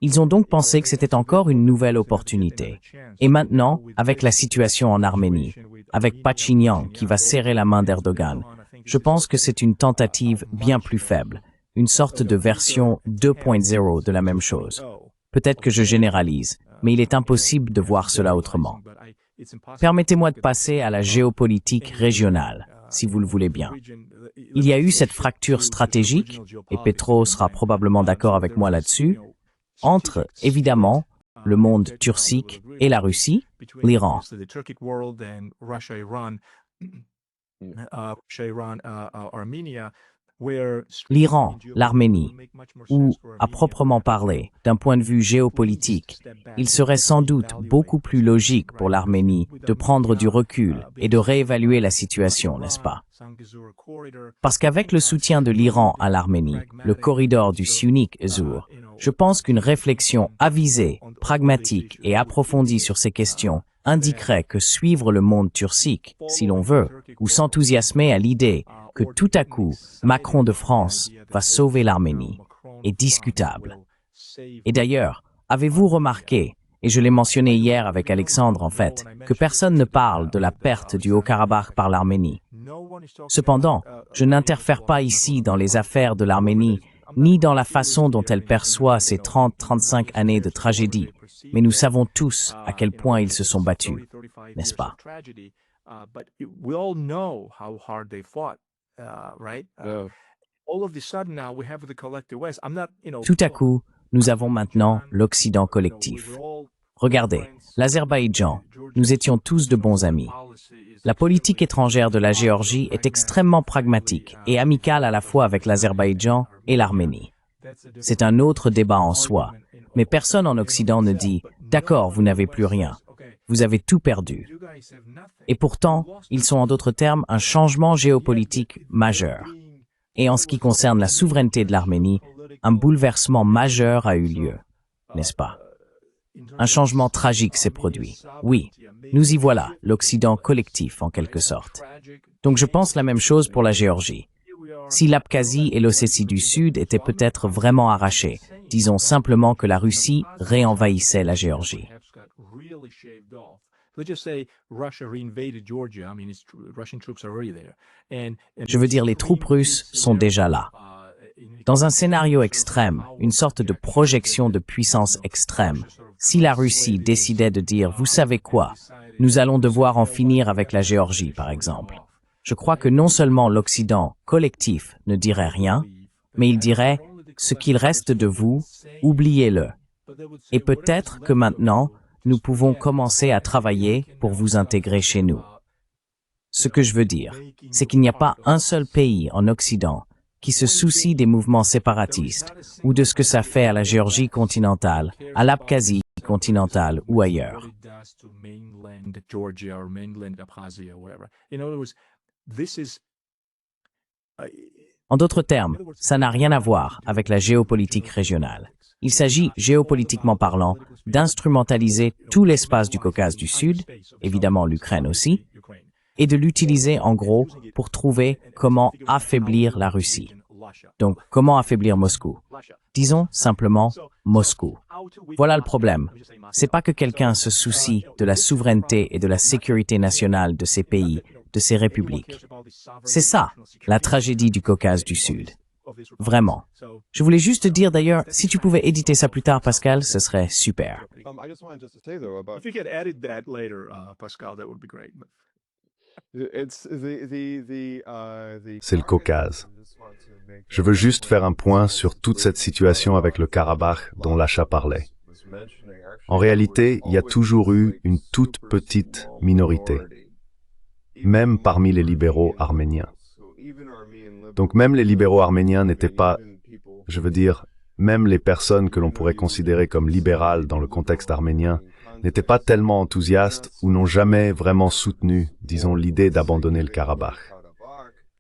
Ils ont donc pensé que c'était encore une nouvelle opportunité. Et maintenant, avec la situation en Arménie, avec Pachinian qui va serrer la main d'Erdogan, je pense que c'est une tentative bien plus faible, une sorte de version 2.0 de la même chose. Peut-être que je généralise, mais il est impossible de voir cela autrement. Permettez-moi de passer à la géopolitique régionale, si vous le voulez bien. Il y a eu cette fracture stratégique, et Petro sera probablement d'accord avec moi là-dessus, entre, évidemment, le monde turcique et la Russie, l'Iran. L'Iran, l'Arménie, ou, à proprement parler, d'un point de vue géopolitique, il serait sans doute beaucoup plus logique pour l'Arménie de prendre du recul et de réévaluer la situation, n'est-ce pas? Parce qu'avec le soutien de l'Iran à l'Arménie, le corridor du Syunik-Izur, je pense qu'une réflexion avisée, pragmatique et approfondie sur ces questions indiquerait que suivre le monde turcique, si l'on veut, ou s'enthousiasmer à l'idée que tout à coup, Macron de France va sauver l'Arménie, est discutable. Et d'ailleurs, avez-vous remarqué, et je l'ai mentionné hier avec Alexandre en fait, que personne ne parle de la perte du Haut-Karabakh par l'Arménie. Cependant, je n'interfère pas ici dans les affaires de l'Arménie, ni dans la façon dont elle perçoit ces 30-35 années de tragédie, mais nous savons tous à quel point ils se sont battus, n'est-ce pas? Tout à coup, nous avons maintenant l'Occident collectif. Regardez, l'Azerbaïdjan, nous étions tous de bons amis. La politique étrangère de la Géorgie est extrêmement pragmatique et amicale à la fois avec l'Azerbaïdjan et l'Arménie. C'est un autre débat en soi, mais personne en Occident ne dit « D'accord, vous n'avez plus rien, vous avez tout perdu ». Et pourtant, ils sont en d'autres termes un changement géopolitique majeur. Et en ce qui concerne la souveraineté de l'Arménie, un bouleversement majeur a eu lieu, n'est-ce pas? Un changement tragique s'est produit. Oui, nous y voilà, l'Occident collectif en quelque sorte. Donc je pense la même chose pour la Géorgie. Si l'Abkhazie et l'Ossétie du Sud étaient peut-être vraiment arrachés, disons simplement que la Russie réenvahissait la Géorgie. Je veux dire, les troupes russes sont déjà là. Dans un scénario extrême, une sorte de projection de puissance extrême, si la Russie décidait de dire « Vous savez quoi, nous allons devoir en finir avec la Géorgie, par exemple », je crois que non seulement l'Occident collectif ne dirait rien, mais il dirait « Ce qu'il reste de vous, oubliez-le ». Et peut-être que maintenant, nous pouvons commencer à travailler pour vous intégrer chez nous. Ce que je veux dire, c'est qu'il n'y a pas un seul pays en Occident qui se soucie des mouvements séparatistes ou de ce que ça fait à la Géorgie continentale, à l'Abkhazie continentale ou ailleurs. En d'autres termes, ça n'a rien à voir avec la géopolitique régionale. Il s'agit, géopolitiquement parlant, d'instrumentaliser tout l'espace du Caucase du Sud, évidemment l'Ukraine aussi, et de l'utiliser en gros pour trouver comment affaiblir la Russie. Donc, comment affaiblir Moscou? Disons simplement Moscou. Voilà le problème. C'est pas que quelqu'un se soucie de la souveraineté et de la sécurité nationale de ces pays, de ces républiques. C'est ça, la tragédie du Caucase du Sud. Vraiment. Je voulais juste te dire d'ailleurs, si tu pouvais éditer ça plus tard, Pascal, ce serait super. C'est le Caucase. Je veux juste faire un point sur toute cette situation avec le Karabakh dont Lacha parlait. En réalité, il y a toujours eu une toute petite minorité, même parmi les libéraux arméniens. Donc même les libéraux arméniens n'étaient pas, je veux dire, même les personnes que l'on pourrait considérer comme libérales dans le contexte arménien, n'étaient pas tellement enthousiastes ou n'ont jamais vraiment soutenu, disons, l'idée d'abandonner le Karabakh.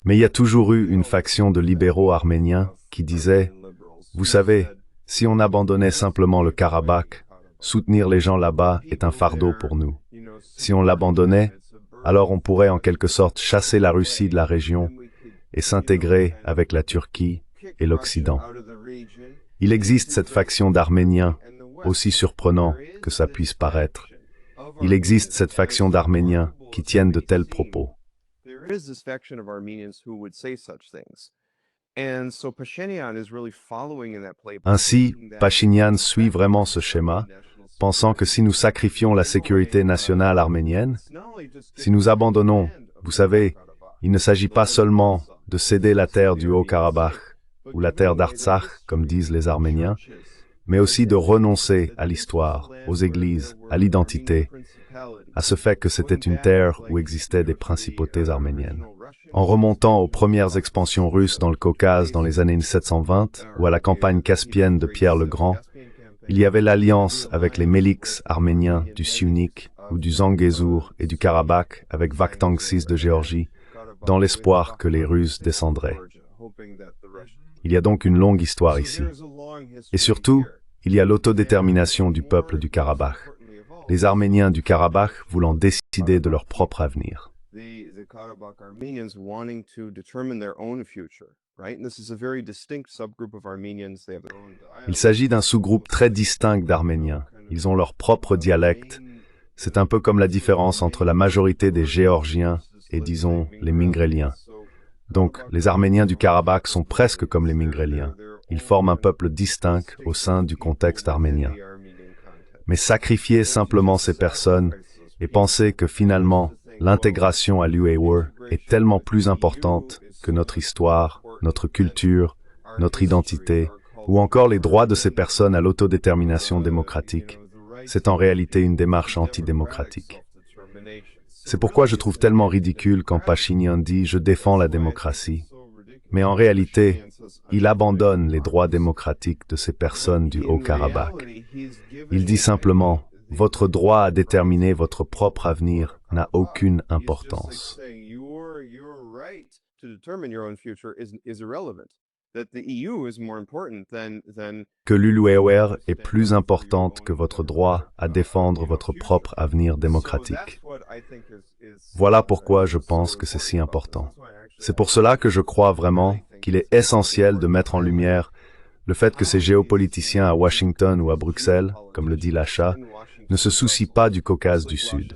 Mais il y a toujours eu une faction de libéraux arméniens qui disait « Vous savez, Si on abandonnait simplement le Karabakh, soutenir les gens là-bas est un fardeau pour nous. Si on l'abandonnait, alors on pourrait en quelque sorte chasser la Russie de la région et s'intégrer avec la Turquie et l'Occident. Il existe cette faction d'Arméniens, aussi surprenant que ça puisse paraître. Il existe cette faction d'Arméniens qui tiennent de tels propos. Ainsi, Pachinian suit vraiment ce schéma, pensant que si nous sacrifions la sécurité nationale arménienne, si nous abandonnons, vous savez, il ne s'agit pas seulement de céder la terre du Haut-Karabakh ou la terre d'Artsakh, comme disent les Arméniens, mais aussi de renoncer à l'histoire, aux églises, à l'identité, à ce fait que c'était une terre où existaient des principautés arméniennes. En remontant aux premières expansions russes dans le Caucase dans les années 1720 ou à la campagne caspienne de Pierre le Grand, il y avait l'alliance avec les Meliks arméniens du Syunik ou du Zangezur et du Karabakh avec Vakhtang VI de Géorgie, dans l'espoir que les Russes descendraient. Il y a donc une longue histoire ici. Et surtout, il y a l'autodétermination du peuple du Karabakh, les Arméniens du Karabakh voulant décider de leur propre avenir. Il s'agit d'un sous-groupe très distinct d'Arméniens. Ils ont leur propre dialecte. C'est un peu comme la différence entre la majorité des Géorgiens et, disons, les Mingréliens. Donc, les Arméniens du Karabakh sont presque comme les Mingréliens. Ils forment un peuple distinct au sein du contexte arménien. Mais sacrifier simplement ces personnes et penser que finalement, l'intégration à l'UEWR est tellement plus importante que notre histoire, notre culture, notre identité, ou encore les droits de ces personnes à l'autodétermination démocratique, c'est en réalité une démarche antidémocratique. C'est pourquoi je trouve tellement ridicule quand Pachinian dit « je défends la démocratie ». Mais en réalité, il abandonne les droits démocratiques de ces personnes du Haut-Karabakh. Il dit simplement « votre droit à déterminer votre propre avenir n'a aucune importance ». Que l'UEWR est plus importante que votre droit à défendre votre propre avenir démocratique. Voilà pourquoi je pense que c'est si important. C'est pour cela que je crois vraiment qu'il est essentiel de mettre en lumière le fait que ces géopoliticiens à Washington ou à Bruxelles, comme le dit Lacha, ne se soucient pas du Caucase du Sud.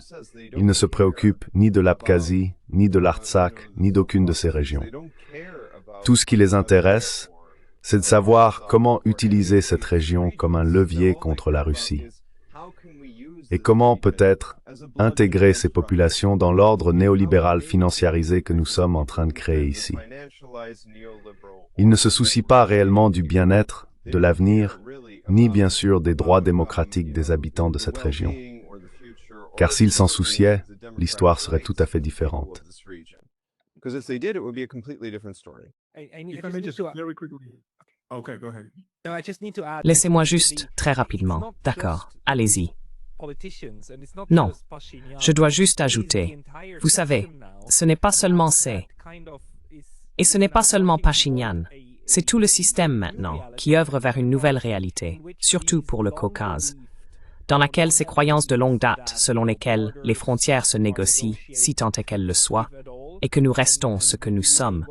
Ils ne se préoccupent ni de l'Abkhazie, ni de l'Artsakh, ni d'aucune de ces régions. Tout ce qui les intéresse, c'est de savoir comment utiliser cette région comme un levier contre la Russie. Et comment peut-être intégrer ces populations dans l'ordre néolibéral financiarisé que nous sommes en train de créer ici. Ils ne se soucient pas réellement du bien-être, de l'avenir, ni bien sûr des droits démocratiques des habitants de cette région. Car s'ils s'en souciaient, l'histoire serait tout à fait différente. Laissez-moi juste, très rapidement, d'accord, allez-y. Non, je dois juste ajouter, vous savez, ce n'est pas seulement et ce n'est pas seulement Pachinian, c'est tout le système maintenant qui œuvre vers une nouvelle réalité, surtout pour le Caucase, dans laquelle ces croyances de longue date selon lesquelles les frontières se négocient, si tant est qu'elles le soient, et que nous restons ce que nous sommes,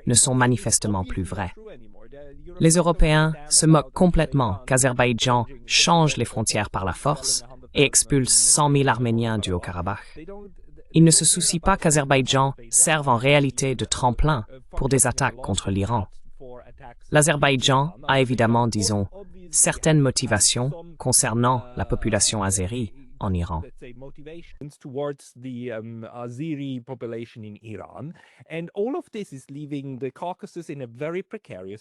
ne sont manifestement plus vraies. Les Européens se moquent complètement qu'Azerbaïdjan change les frontières par la force et expulse 100 000 Arméniens du Haut-Karabakh. Ils ne se soucient pas qu'Azerbaïdjan serve en réalité de tremplin pour des attaques contre l'Iran. L'Azerbaïdjan a évidemment, disons, certaines motivations concernant la population azérie en Iran.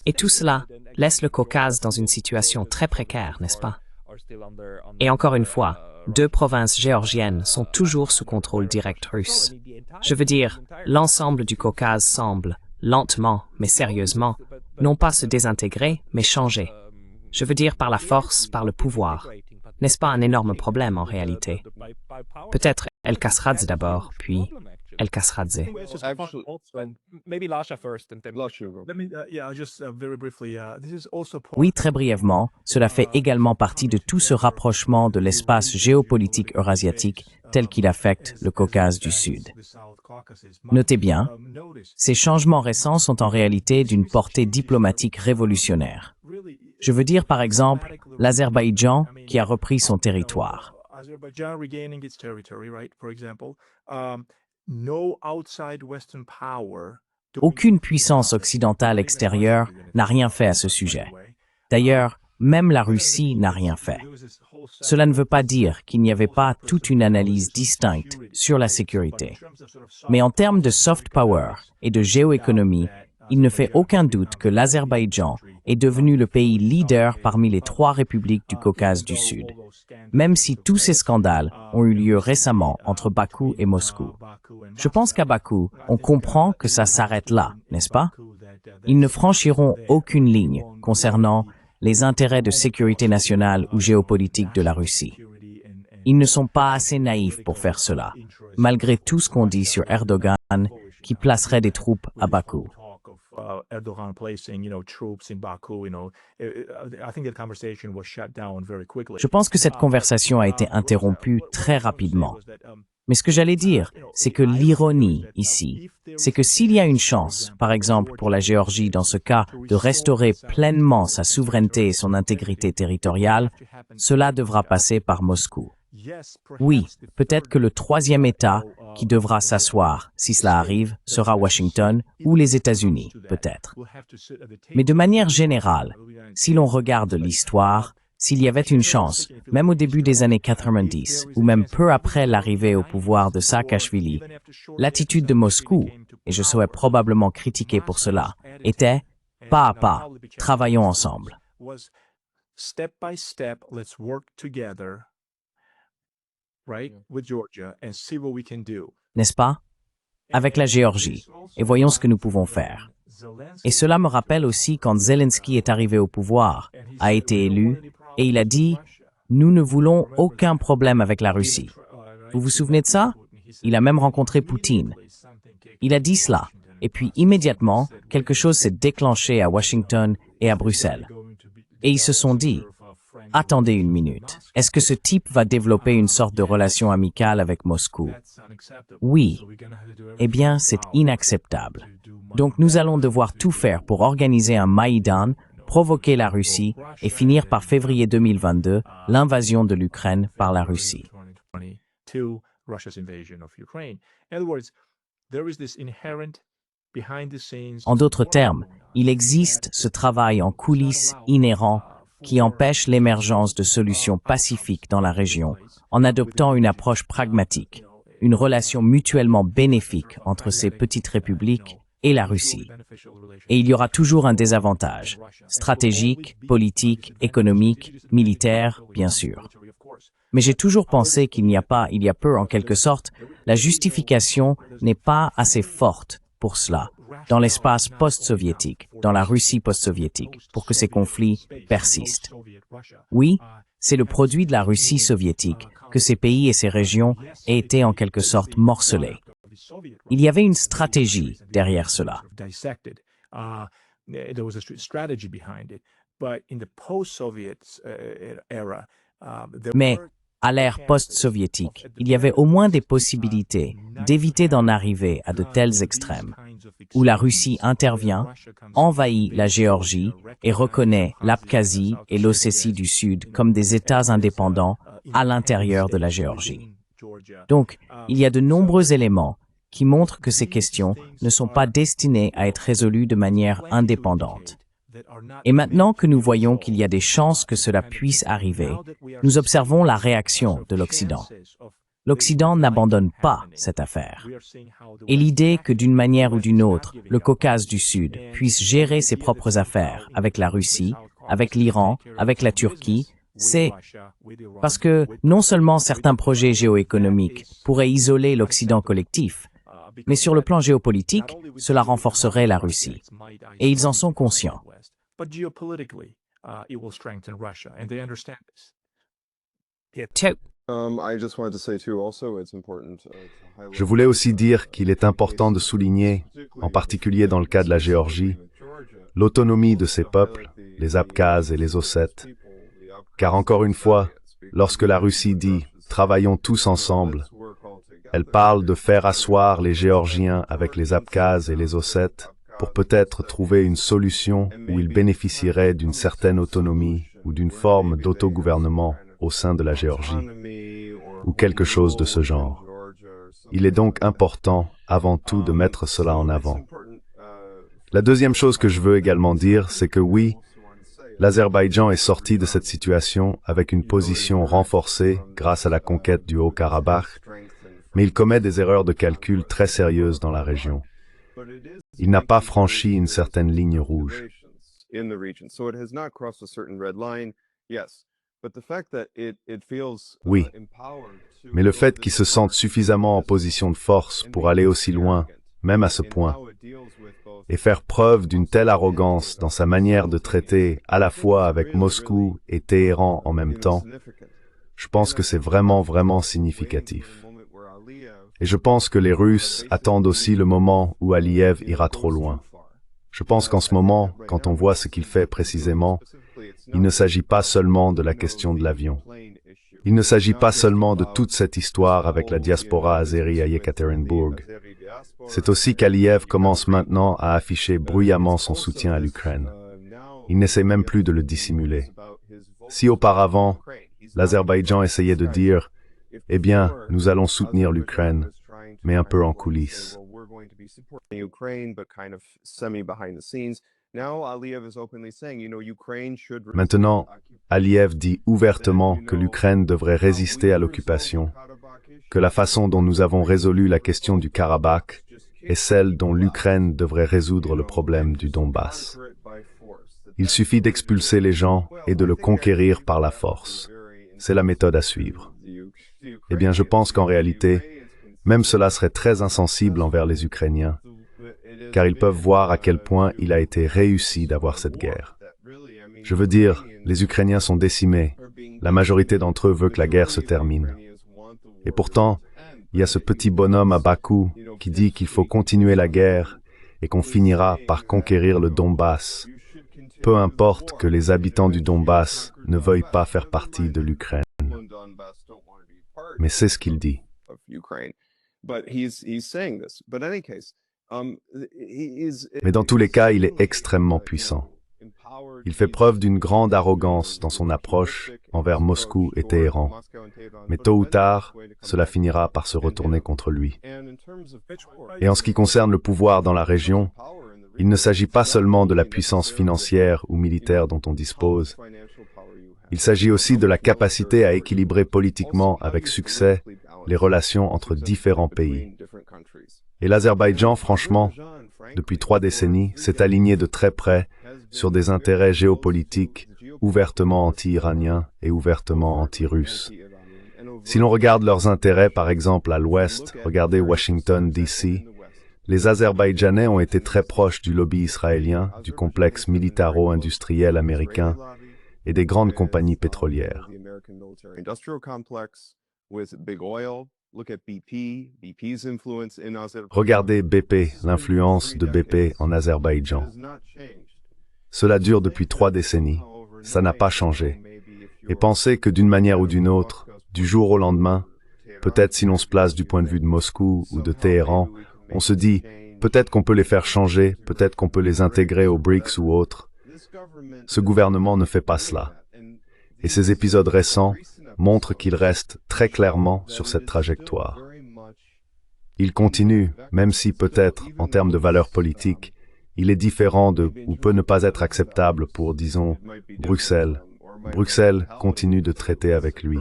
Et tout cela laisse le Caucase dans une situation très précaire, n'est-ce pas? Et encore une fois, 2 provinces géorgiennes sont toujours sous contrôle direct russe. Je veux dire, l'ensemble du Caucase semble, lentement mais sérieusement, non pas se désintégrer, mais changer. Je veux dire par la force, par le pouvoir. N'est-ce pas un énorme problème en réalité? Peut-être El Khazraj d'abord, puis... El Khazradze. Oui, très brièvement, cela fait également partie de tout ce rapprochement de l'espace géopolitique eurasiatique tel qu'il affecte le Caucase du Sud. Notez bien, ces changements récents sont en réalité d'une portée diplomatique révolutionnaire. Je veux dire par exemple l'Azerbaïdjan qui a repris son territoire. Aucune puissance occidentale extérieure n'a rien fait à ce sujet. D'ailleurs, même la Russie n'a rien fait. Cela ne veut pas dire qu'il n'y avait pas toute une analyse distincte sur la sécurité. Mais en termes de soft power et de géoéconomie, il ne fait aucun doute que l'Azerbaïdjan est devenu le pays leader parmi les 3 républiques du Caucase du Sud, même si tous ces scandales ont eu lieu récemment entre Bakou et Moscou. Je pense qu'à Bakou, on comprend que ça s'arrête là, n'est-ce pas? Ils ne franchiront aucune ligne concernant les intérêts de sécurité nationale ou géopolitique de la Russie. Ils ne sont pas assez naïfs pour faire cela, malgré tout ce qu'on dit sur Erdogan qui placerait des troupes à Bakou. Je pense que cette conversation a été interrompue très rapidement. Mais ce que j'allais dire, c'est que l'ironie ici, c'est que s'il y a une chance, par exemple pour la Géorgie dans ce cas, de restaurer pleinement sa souveraineté et son intégrité territoriale, cela devra passer par Moscou. Oui, peut-être que le 3e État qui devra s'asseoir, si cela arrive, sera Washington ou les États-Unis, peut-être. Mais de manière générale, si l'on regarde l'histoire, s'il y avait une chance, même au début des années 90, ou même peu après l'arrivée au pouvoir de Saakashvili, l'attitude de Moscou, et je serais probablement critiqué pour cela, était « pas à pas, travaillons ensemble ». N'est-ce pas? Avec la Géorgie, et voyons ce que nous pouvons faire. Et cela me rappelle aussi quand Zelensky est arrivé au pouvoir, a été élu, et il a dit « Nous ne voulons aucun problème avec la Russie ». Vous vous souvenez de ça? Il a même rencontré Poutine. Il a dit cela, et puis immédiatement, quelque chose s'est déclenché à Washington et à Bruxelles. Et ils se sont dit « Attendez une minute, est-ce que ce type va développer une sorte de relation amicale avec Moscou? » Oui. Eh bien, c'est inacceptable. Donc nous allons devoir tout faire pour organiser un Maïdan, provoquer la Russie et finir par février 2022 l'invasion de l'Ukraine par la Russie. En d'autres termes, il existe ce travail en coulisses inhérent qui empêche l'émergence de solutions pacifiques dans la région en adoptant une approche pragmatique, une relation mutuellement bénéfique entre ces petites républiques et la Russie. Et il y aura toujours un désavantage, stratégique, politique, économique, militaire, bien sûr. Mais j'ai toujours pensé qu'il y a peu en quelque sorte, la justification n'est pas assez forte pour cela, dans l'espace post-soviétique, dans la Russie post-soviétique, pour que ces conflits persistent. Oui, c'est le produit de la Russie soviétique que ces pays et ces régions aient été en quelque sorte morcelés. Il y avait une stratégie derrière cela. Mais à l'ère post-soviétique, il y avait au moins des possibilités d'éviter d'en arriver à de tels extrêmes, où la Russie intervient, envahit la Géorgie et reconnaît l'Abkhazie et l'Ossétie du Sud comme des États indépendants à l'intérieur de la Géorgie. Donc, il y a de nombreux éléments qui montrent que ces questions ne sont pas destinées à être résolues de manière indépendante. Et maintenant que nous voyons qu'il y a des chances que cela puisse arriver, nous observons la réaction de l'Occident. L'Occident n'abandonne pas cette affaire. Et l'idée que d'une manière ou d'une autre, le Caucase du Sud puisse gérer ses propres affaires avec la Russie, avec l'Iran, avec la Turquie, c'est parce que non seulement certains projets géoéconomiques pourraient isoler l'Occident collectif, mais sur le plan géopolitique, cela renforcerait la Russie. Et ils en sont conscients. Je voulais aussi dire qu'il est important de souligner, en particulier dans le cas de la Géorgie, l'autonomie de ces peuples, les Abkhazes et les Ossètes. Car encore une fois, lorsque la Russie dit « travaillons tous ensemble », elle parle de faire asseoir les Géorgiens avec les Abkhazes et les Ossètes pour peut-être trouver une solution où ils bénéficieraient d'une certaine autonomie ou d'une forme d'autogouvernement au sein de la Géorgie, ou quelque chose de ce genre. Il est donc important, avant tout, de mettre cela en avant. La deuxième chose que je veux également dire, c'est que oui, l'Azerbaïdjan est sorti de cette situation avec une position renforcée grâce à la conquête du Haut-Karabakh, mais il commet des erreurs de calcul très sérieuses dans la région. Il n'a pas franchi une certaine ligne rouge. Oui, mais le fait qu'il se sente suffisamment en position de force pour aller aussi loin, même à ce point, et faire preuve d'une telle arrogance dans sa manière de traiter à la fois avec Moscou et Téhéran en même temps, je pense que c'est vraiment significatif. Et je pense que les Russes attendent aussi le moment où Aliyev ira trop loin. Je pense qu'en ce moment, quand on voit ce qu'il fait précisément, il ne s'agit pas seulement de la question de l'avion. Il ne s'agit pas seulement de toute cette histoire avec la diaspora azérie à Yekaterinbourg. C'est aussi qu'Aliyev commence maintenant à afficher bruyamment son soutien à l'Ukraine. Il n'essaie même plus de le dissimuler. Si auparavant, l'Azerbaïdjan essayait de dire « Eh bien, nous allons soutenir l'Ukraine », mais un peu en coulisses. Maintenant, Aliyev dit ouvertement que l'Ukraine devrait résister à l'occupation, que la façon dont nous avons résolu la question du Karabakh est celle dont l'Ukraine devrait résoudre le problème du Donbass. Il suffit d'expulser les gens et de le conquérir par la force. C'est la méthode à suivre. Eh bien, je pense qu'en réalité, même cela serait très insensible envers les Ukrainiens, car ils peuvent voir à quel point il a été réussi d'avoir cette guerre. Je veux dire, les Ukrainiens sont décimés. La majorité d'entre eux veut que la guerre se termine. Et pourtant, il y a ce petit bonhomme à Bakou qui dit qu'il faut continuer la guerre et qu'on finira par conquérir le Donbass, peu importe que les habitants du Donbass ne veuillent pas faire partie de l'Ukraine. Mais c'est ce qu'il dit. Mais dans tous les cas, il est extrêmement puissant. Il fait preuve d'une grande arrogance dans son approche envers Moscou et Téhéran. Mais tôt ou tard, cela finira par se retourner contre lui. Et en ce qui concerne le pouvoir dans la région, il ne s'agit pas seulement de la puissance financière ou militaire dont on dispose. Il s'agit aussi de la capacité à équilibrer politiquement avec succès les relations entre différents pays. Et l'Azerbaïdjan, franchement, depuis 3 décennies, s'est aligné de très près sur des intérêts géopolitiques ouvertement anti-iraniens et ouvertement anti-russes. Si l'on regarde leurs intérêts, par exemple, à l'ouest, regardez Washington, D.C., les Azerbaïdjanais ont été très proches du lobby israélien, du complexe militaro-industriel américain et des grandes compagnies pétrolières. Regardez BP, l'influence de BP en Azerbaïdjan. Cela dure depuis 3 décennies. Ça n'a pas changé. Et pensez que d'une manière ou d'une autre, du jour au lendemain, peut-être si l'on se place du point de vue de Moscou ou de Téhéran, on se dit, peut-être qu'on peut les faire changer, peut-être qu'on peut les intégrer aux BRICS ou autres. Ce gouvernement ne fait pas cela. Et ces épisodes récents montrent qu'il reste très clairement sur cette trajectoire. Il continue, même si peut-être, en termes de valeurs politiques, il est différent de, ou peut ne pas être acceptable pour, disons, Bruxelles. Bruxelles continue de traiter avec lui.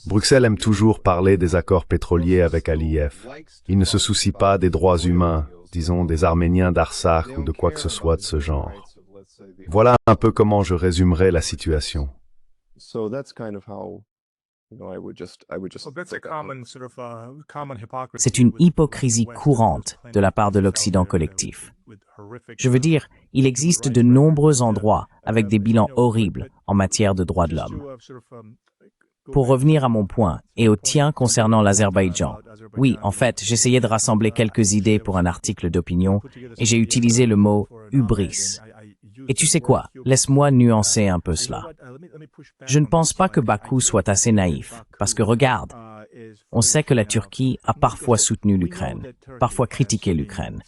Bruxelles aime toujours parler des accords pétroliers avec Aliyev. Il ne se soucie pas des droits humains, disons des Arméniens d'Artsakh ou de quoi que ce soit de ce genre. Voilà un peu comment je résumerai la situation. C'est une hypocrisie courante de la part de l'Occident collectif. Je veux dire, il existe de nombreux endroits avec des bilans horribles en matière de droits de l'homme. Pour revenir à mon point et au tien concernant l'Azerbaïdjan, oui, en fait, j'essayais de rassembler quelques idées pour un article d'opinion et j'ai utilisé le mot « hubris ». Et tu sais quoi? Laisse-moi nuancer un peu cela. Je ne pense pas que Bakou soit assez naïf, parce que regarde, on sait que la Turquie a parfois soutenu l'Ukraine, parfois critiqué l'Ukraine.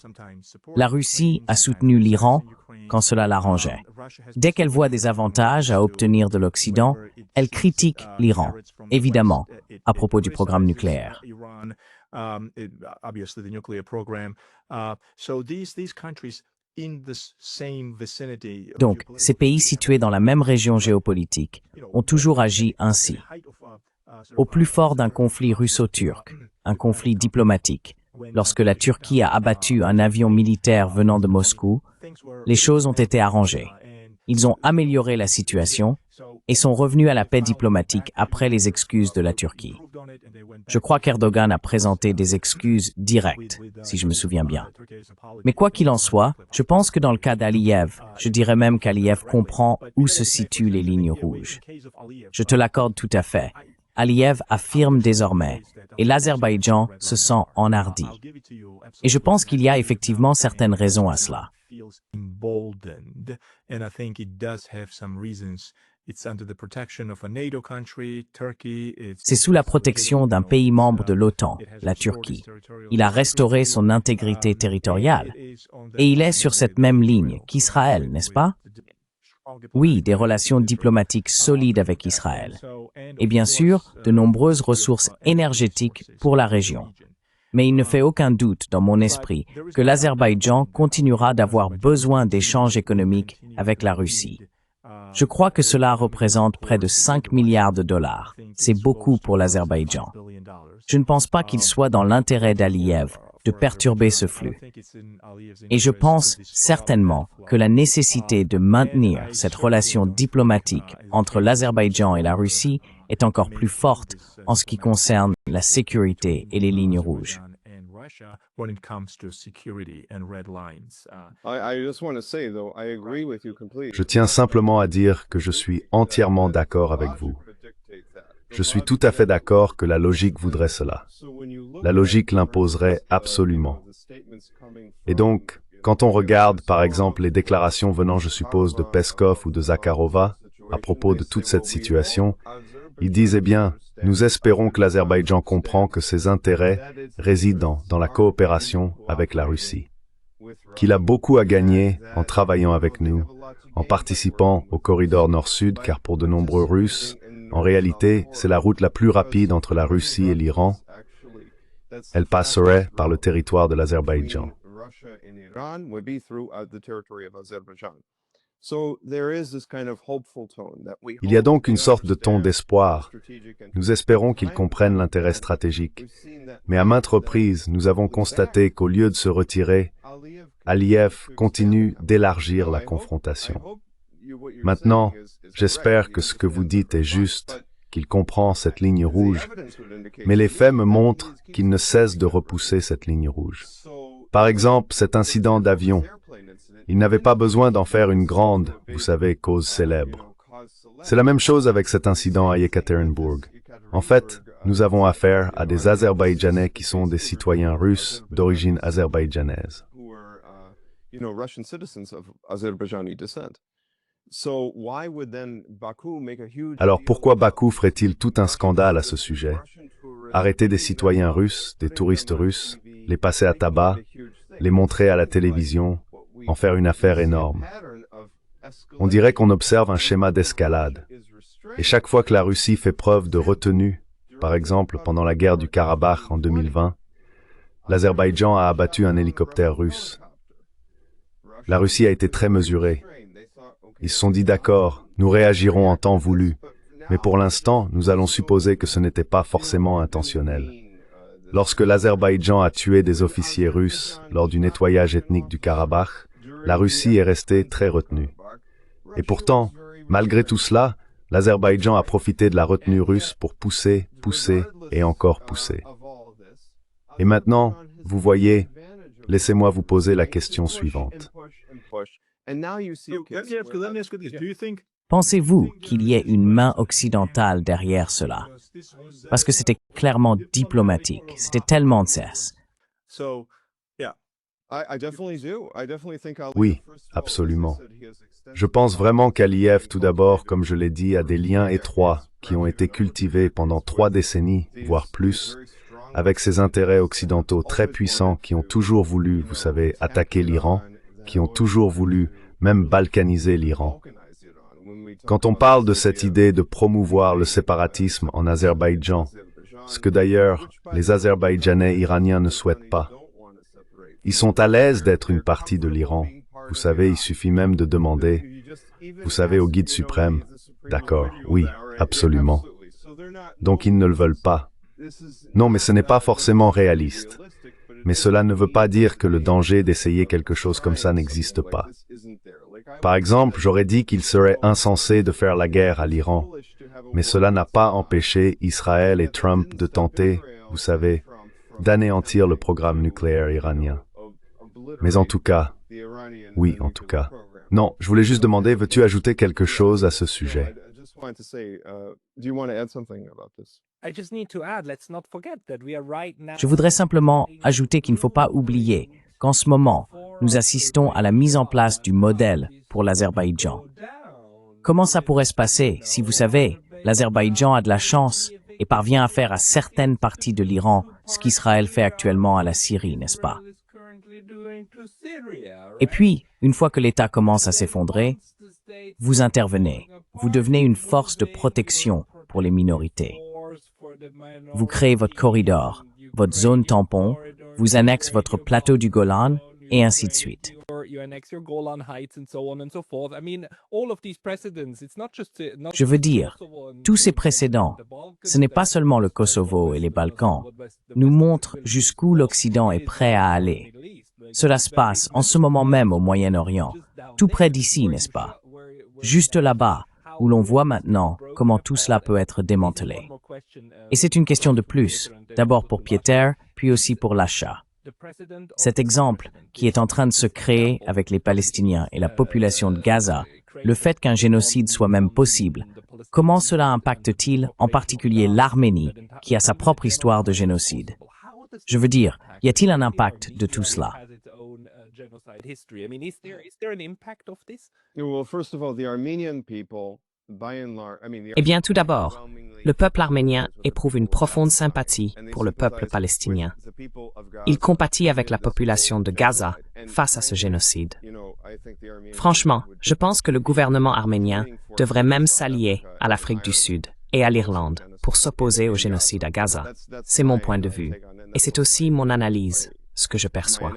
La Russie a soutenu l'Iran quand cela l'arrangeait. Dès qu'elle voit des avantages à obtenir de l'Occident, elle critique l'Iran, évidemment, à propos du programme nucléaire. Donc, ces pays situés dans la même région géopolitique ont toujours agi ainsi. Au plus fort d'un conflit russo-turc, un conflit diplomatique, lorsque la Turquie a abattu un avion militaire venant de Moscou, les choses ont été arrangées. Ils ont amélioré la situation et sont revenus à la paix diplomatique après les excuses de la Turquie. Je crois qu'Erdogan a présenté des excuses directes, si je me souviens bien. Mais quoi qu'il en soit, je pense que dans le cas d'Aliyev, je dirais même qu'Aliyev comprend où se situent les lignes rouges. Je te l'accorde tout à fait. Aliyev affirme désormais, et l'Azerbaïdjan se sent enhardi. Et je pense qu'il y a effectivement certaines raisons à cela. C'est sous la protection d'un pays membre de l'OTAN, la Turquie. Il a restauré son intégrité territoriale. Et il est sur cette même ligne qu'Israël, n'est-ce pas? Oui, des relations diplomatiques solides avec Israël. Et bien sûr, de nombreuses ressources énergétiques pour la région. Mais il ne fait aucun doute dans mon esprit que l'Azerbaïdjan continuera d'avoir besoin d'échanges économiques avec la Russie. Je crois que cela représente près de 5 milliards de dollars. C'est beaucoup pour l'Azerbaïdjan. Je ne pense pas qu'il soit dans l'intérêt d'Aliyev de perturber ce flux. Et je pense certainement que la nécessité de maintenir cette relation diplomatique entre l'Azerbaïdjan et la Russie est encore plus forte en ce qui concerne la sécurité et les lignes rouges. Je tiens simplement à dire que je suis entièrement d'accord avec vous. Je suis tout à fait d'accord que la logique voudrait cela. La logique l'imposerait absolument. Et donc, quand on regarde, par exemple, les déclarations venant, je suppose, de Peskov ou de Zakharova à propos de toute cette situation, ils disent, eh bien, nous espérons que l'Azerbaïdjan comprend que ses intérêts résident dans la coopération avec la Russie, qu'il a beaucoup à gagner en travaillant avec nous, en participant au corridor nord-sud, car pour de nombreux Russes, en réalité, c'est la route la plus rapide entre la Russie et l'Iran. Elle passerait par le territoire de l'Azerbaïdjan. Il y a donc une sorte de ton d'espoir. Nous espérons qu'ils comprennent l'intérêt stratégique. Mais à maintes reprises, nous avons constaté qu'au lieu de se retirer, Aliyev continue d'élargir la confrontation. Maintenant, j'espère que ce que vous dites est juste, qu'il comprend cette ligne rouge, mais les faits me montrent qu'il ne cesse de repousser cette ligne rouge. Par exemple, cet incident d'avion. Il n'avait pas besoin d'en faire une grande, vous savez, cause célèbre. C'est la même chose avec cet incident à Yekaterinbourg. En fait, nous avons affaire à des Azerbaïdjanais qui sont des citoyens russes d'origine azerbaïdjanaise. Alors pourquoi Bakou ferait-il tout un scandale à ce sujet? Arrêter des citoyens russes, des touristes russes, les passer à tabac, les montrer à la télévision, en faire une affaire énorme. On dirait qu'on observe un schéma d'escalade. Et chaque fois que la Russie fait preuve de retenue, par exemple pendant la guerre du Karabakh en 2020, l'Azerbaïdjan a abattu un hélicoptère russe. La Russie a été très mesurée. Ils se sont dit d'accord, nous réagirons en temps voulu, mais pour l'instant, nous allons supposer que ce n'était pas forcément intentionnel. Lorsque l'Azerbaïdjan a tué des officiers russes lors du nettoyage ethnique du Karabakh, la Russie est restée très retenue. Et pourtant, malgré tout cela, l'Azerbaïdjan a profité de la retenue russe pour pousser, pousser et encore pousser. Et maintenant, vous voyez, laissez-moi vous poser la question suivante. Pensez-vous qu'il y ait une main occidentale derrière cela? Parce que c'était clairement diplomatique, c'était tellement de cesse. Oui, absolument. Je pense vraiment qu'Aliyev, tout d'abord, comme je l'ai dit, a des liens étroits qui ont été cultivés pendant 3 décennies, voire plus, avec ces intérêts occidentaux très puissants qui ont toujours voulu, vous savez, attaquer l'Iran, qui ont toujours voulu même balkaniser l'Iran. Quand on parle de cette idée de promouvoir le séparatisme en Azerbaïdjan, ce que d'ailleurs les Azerbaïdjanais iraniens ne souhaitent pas, ils sont à l'aise d'être une partie de l'Iran. Vous savez, il suffit même de demander, vous savez, au guide suprême. D'accord, oui, absolument. Donc ils ne le veulent pas. Non, mais ce n'est pas forcément réaliste. Mais cela ne veut pas dire que le danger d'essayer quelque chose comme ça n'existe pas. Par exemple, j'aurais dit qu'il serait insensé de faire la guerre à l'Iran, mais cela n'a pas empêché Israël et Trump de tenter, vous savez, d'anéantir le programme nucléaire iranien. Mais en tout cas, oui, en tout cas. Non, je voulais juste demander, veux-tu ajouter quelque chose à ce sujet? Je voudrais simplement ajouter qu'il ne faut pas oublier qu'en ce moment, nous assistons à la mise en place du modèle pour l'Azerbaïdjan. Comment ça pourrait se passer si, vous savez, l'Azerbaïdjan a de la chance et parvient à faire à certaines parties de l'Iran ce qu'Israël fait actuellement à la Syrie, n'est-ce pas? Et puis, une fois que l'État commence à s'effondrer, vous intervenez. Vous devenez une force de protection pour les minorités. Vous créez votre corridor, votre zone tampon, vous annexez votre plateau du Golan, et ainsi de suite. Je veux dire, tous ces précédents, ce n'est pas seulement le Kosovo et les Balkans, nous montrent jusqu'où l'Occident est prêt à aller. Cela se passe en ce moment même au Moyen-Orient, tout près d'ici, n'est-ce pas? Juste là-bas, où l'on voit maintenant comment tout cela peut être démantelé. Et c'est une question de plus, d'abord pour Pieter, puis aussi pour l'achat. Cet exemple qui est en train de se créer avec les Palestiniens et la population de Gaza, le fait qu'un génocide soit même possible, comment cela impacte-t-il en particulier l'Arménie qui a sa propre histoire de génocide? Je veux dire, y a-t-il un impact de tout cela? Eh bien, tout d'abord, le peuple arménien éprouve une profonde sympathie pour le peuple palestinien. Il compatit avec la population de Gaza face à ce génocide. Franchement, je pense que le gouvernement arménien devrait même s'allier à l'Afrique du Sud et à l'Irlande pour s'opposer au génocide à Gaza. C'est mon point de vue. Et c'est aussi mon analyse, ce que je perçois.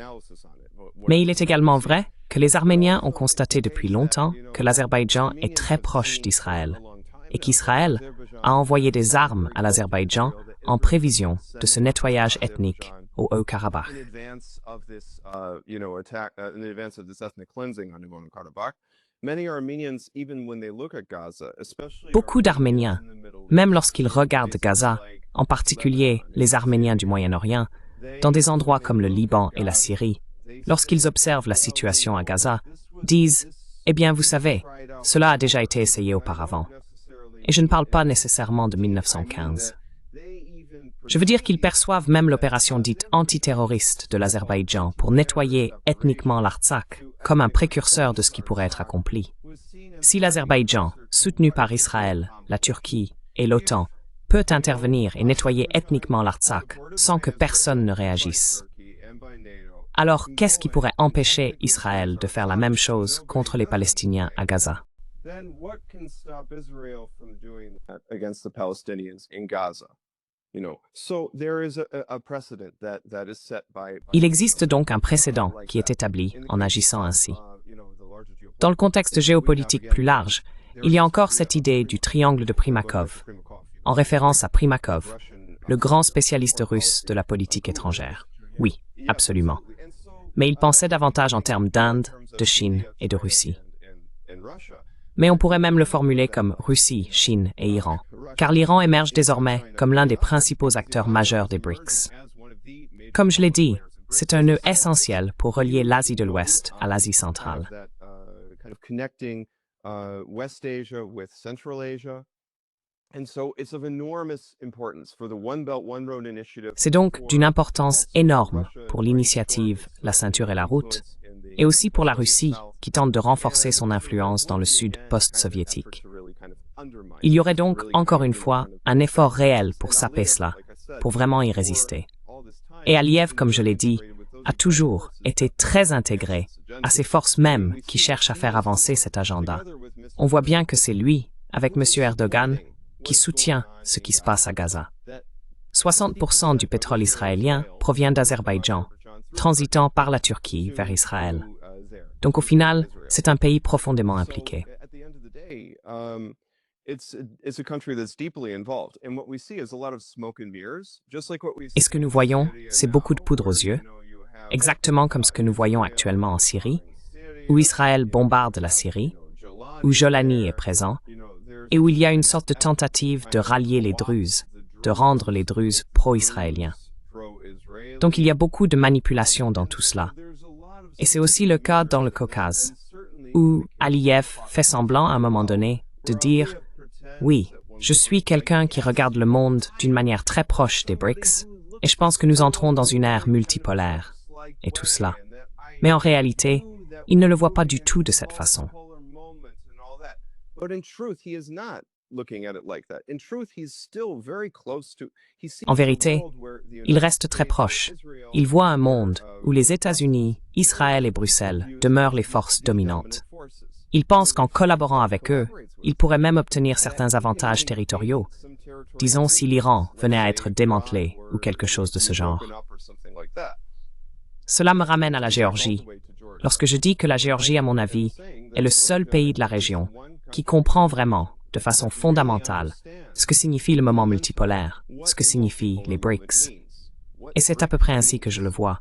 Mais il est également vrai que les Arméniens ont constaté depuis longtemps que l'Azerbaïdjan est très proche d'Israël et qu'Israël a envoyé des armes à l'Azerbaïdjan en prévision de ce nettoyage ethnique au Haut-Karabakh. Beaucoup d'Arméniens, même lorsqu'ils regardent Gaza, en particulier les Arméniens du Moyen-Orient, dans des endroits comme le Liban et la Syrie, lorsqu'ils observent la situation à Gaza, disent « Eh bien, vous savez, cela a déjà été essayé auparavant. » Et je ne parle pas nécessairement de 1915. Je veux dire qu'ils perçoivent même l'opération dite antiterroriste de l'Azerbaïdjan pour nettoyer ethniquement l'Artsakh comme un précurseur de ce qui pourrait être accompli. Si l'Azerbaïdjan, soutenu par Israël, la Turquie et l'OTAN, peut intervenir et nettoyer ethniquement l'Artsakh sans que personne ne réagisse, alors qu'est-ce qui pourrait empêcher Israël de faire la même chose contre les Palestiniens à Gaza? Il existe donc un précédent qui est établi en agissant ainsi. Dans le contexte géopolitique plus large, il y a encore cette idée du triangle de Primakov, en référence à Primakov, le grand spécialiste russe de la politique étrangère. Oui, absolument. Mais il pensait davantage en termes d'Inde, de Chine et de Russie. Mais on pourrait même le formuler comme Russie, Chine et Iran, car l'Iran émerge désormais comme l'un des principaux acteurs majeurs des BRICS. Comme je l'ai dit, c'est un nœud essentiel pour relier l'Asie de l'Ouest à l'Asie centrale. West Asia with Central Asia. And so it's of enormous importance for the One Belt, One Road Initiative. C'est donc d'une importance énorme pour l'initiative La ceinture et la route, et aussi pour la Russie, qui tente de renforcer son influence dans le sud post-soviétique. Il y aurait donc, encore une fois, un effort réel pour saper cela, pour vraiment y résister. Et Aliyev, comme je l'ai dit, a toujours été très intégré à ces forces mêmes qui cherchent à faire avancer cet agenda. On voit bien que c'est lui, avec M. Erdogan, qui soutient ce qui se passe à Gaza. 60% du pétrole israélien provient d'Azerbaïdjan, transitant par la Turquie vers Israël. Donc au final, c'est un pays profondément impliqué. Et ce que nous voyons, c'est beaucoup de poudre aux yeux, exactement comme ce que nous voyons actuellement en Syrie, où Israël bombarde la Syrie, où Jolani est présent, et où il y a une sorte de tentative de rallier les Druzes, de rendre les Druzes pro-israéliens. Donc il y a beaucoup de manipulation dans tout cela. Et c'est aussi le cas dans le Caucase, où Aliyev fait semblant à un moment donné de dire « Oui, je suis quelqu'un qui regarde le monde d'une manière très proche des BRICS, et je pense que nous entrons dans une ère multipolaire, et tout cela. » Mais en réalité, il ne le voit pas du tout de cette façon. En vérité, il reste très proche. Il voit un monde où les États-Unis, Israël et Bruxelles demeurent les forces dominantes. Il pense qu'en collaborant avec eux, il pourrait même obtenir certains avantages territoriaux. Disons si l'Iran venait à être démantelé ou quelque chose de ce genre. Cela me ramène à la Géorgie. Lorsque je dis que la Géorgie, à mon avis, est le seul pays de la région qui comprend vraiment, de façon fondamentale, ce que signifie le moment multipolaire, ce que signifient les BRICS. Et c'est à peu près ainsi que je le vois.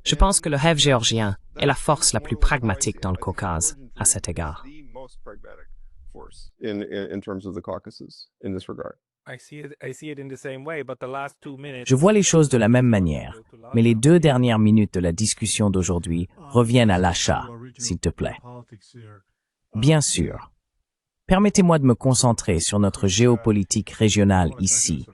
Je pense que le rêve géorgien est la force la plus pragmatique dans le Caucase, à cet égard. Je vois les choses de la même manière, mais les 2 dernières minutes de la discussion d'aujourd'hui reviennent à l'achat, s'il te plaît. Bien sûr. Permettez-moi de me concentrer sur notre géopolitique régionale ici,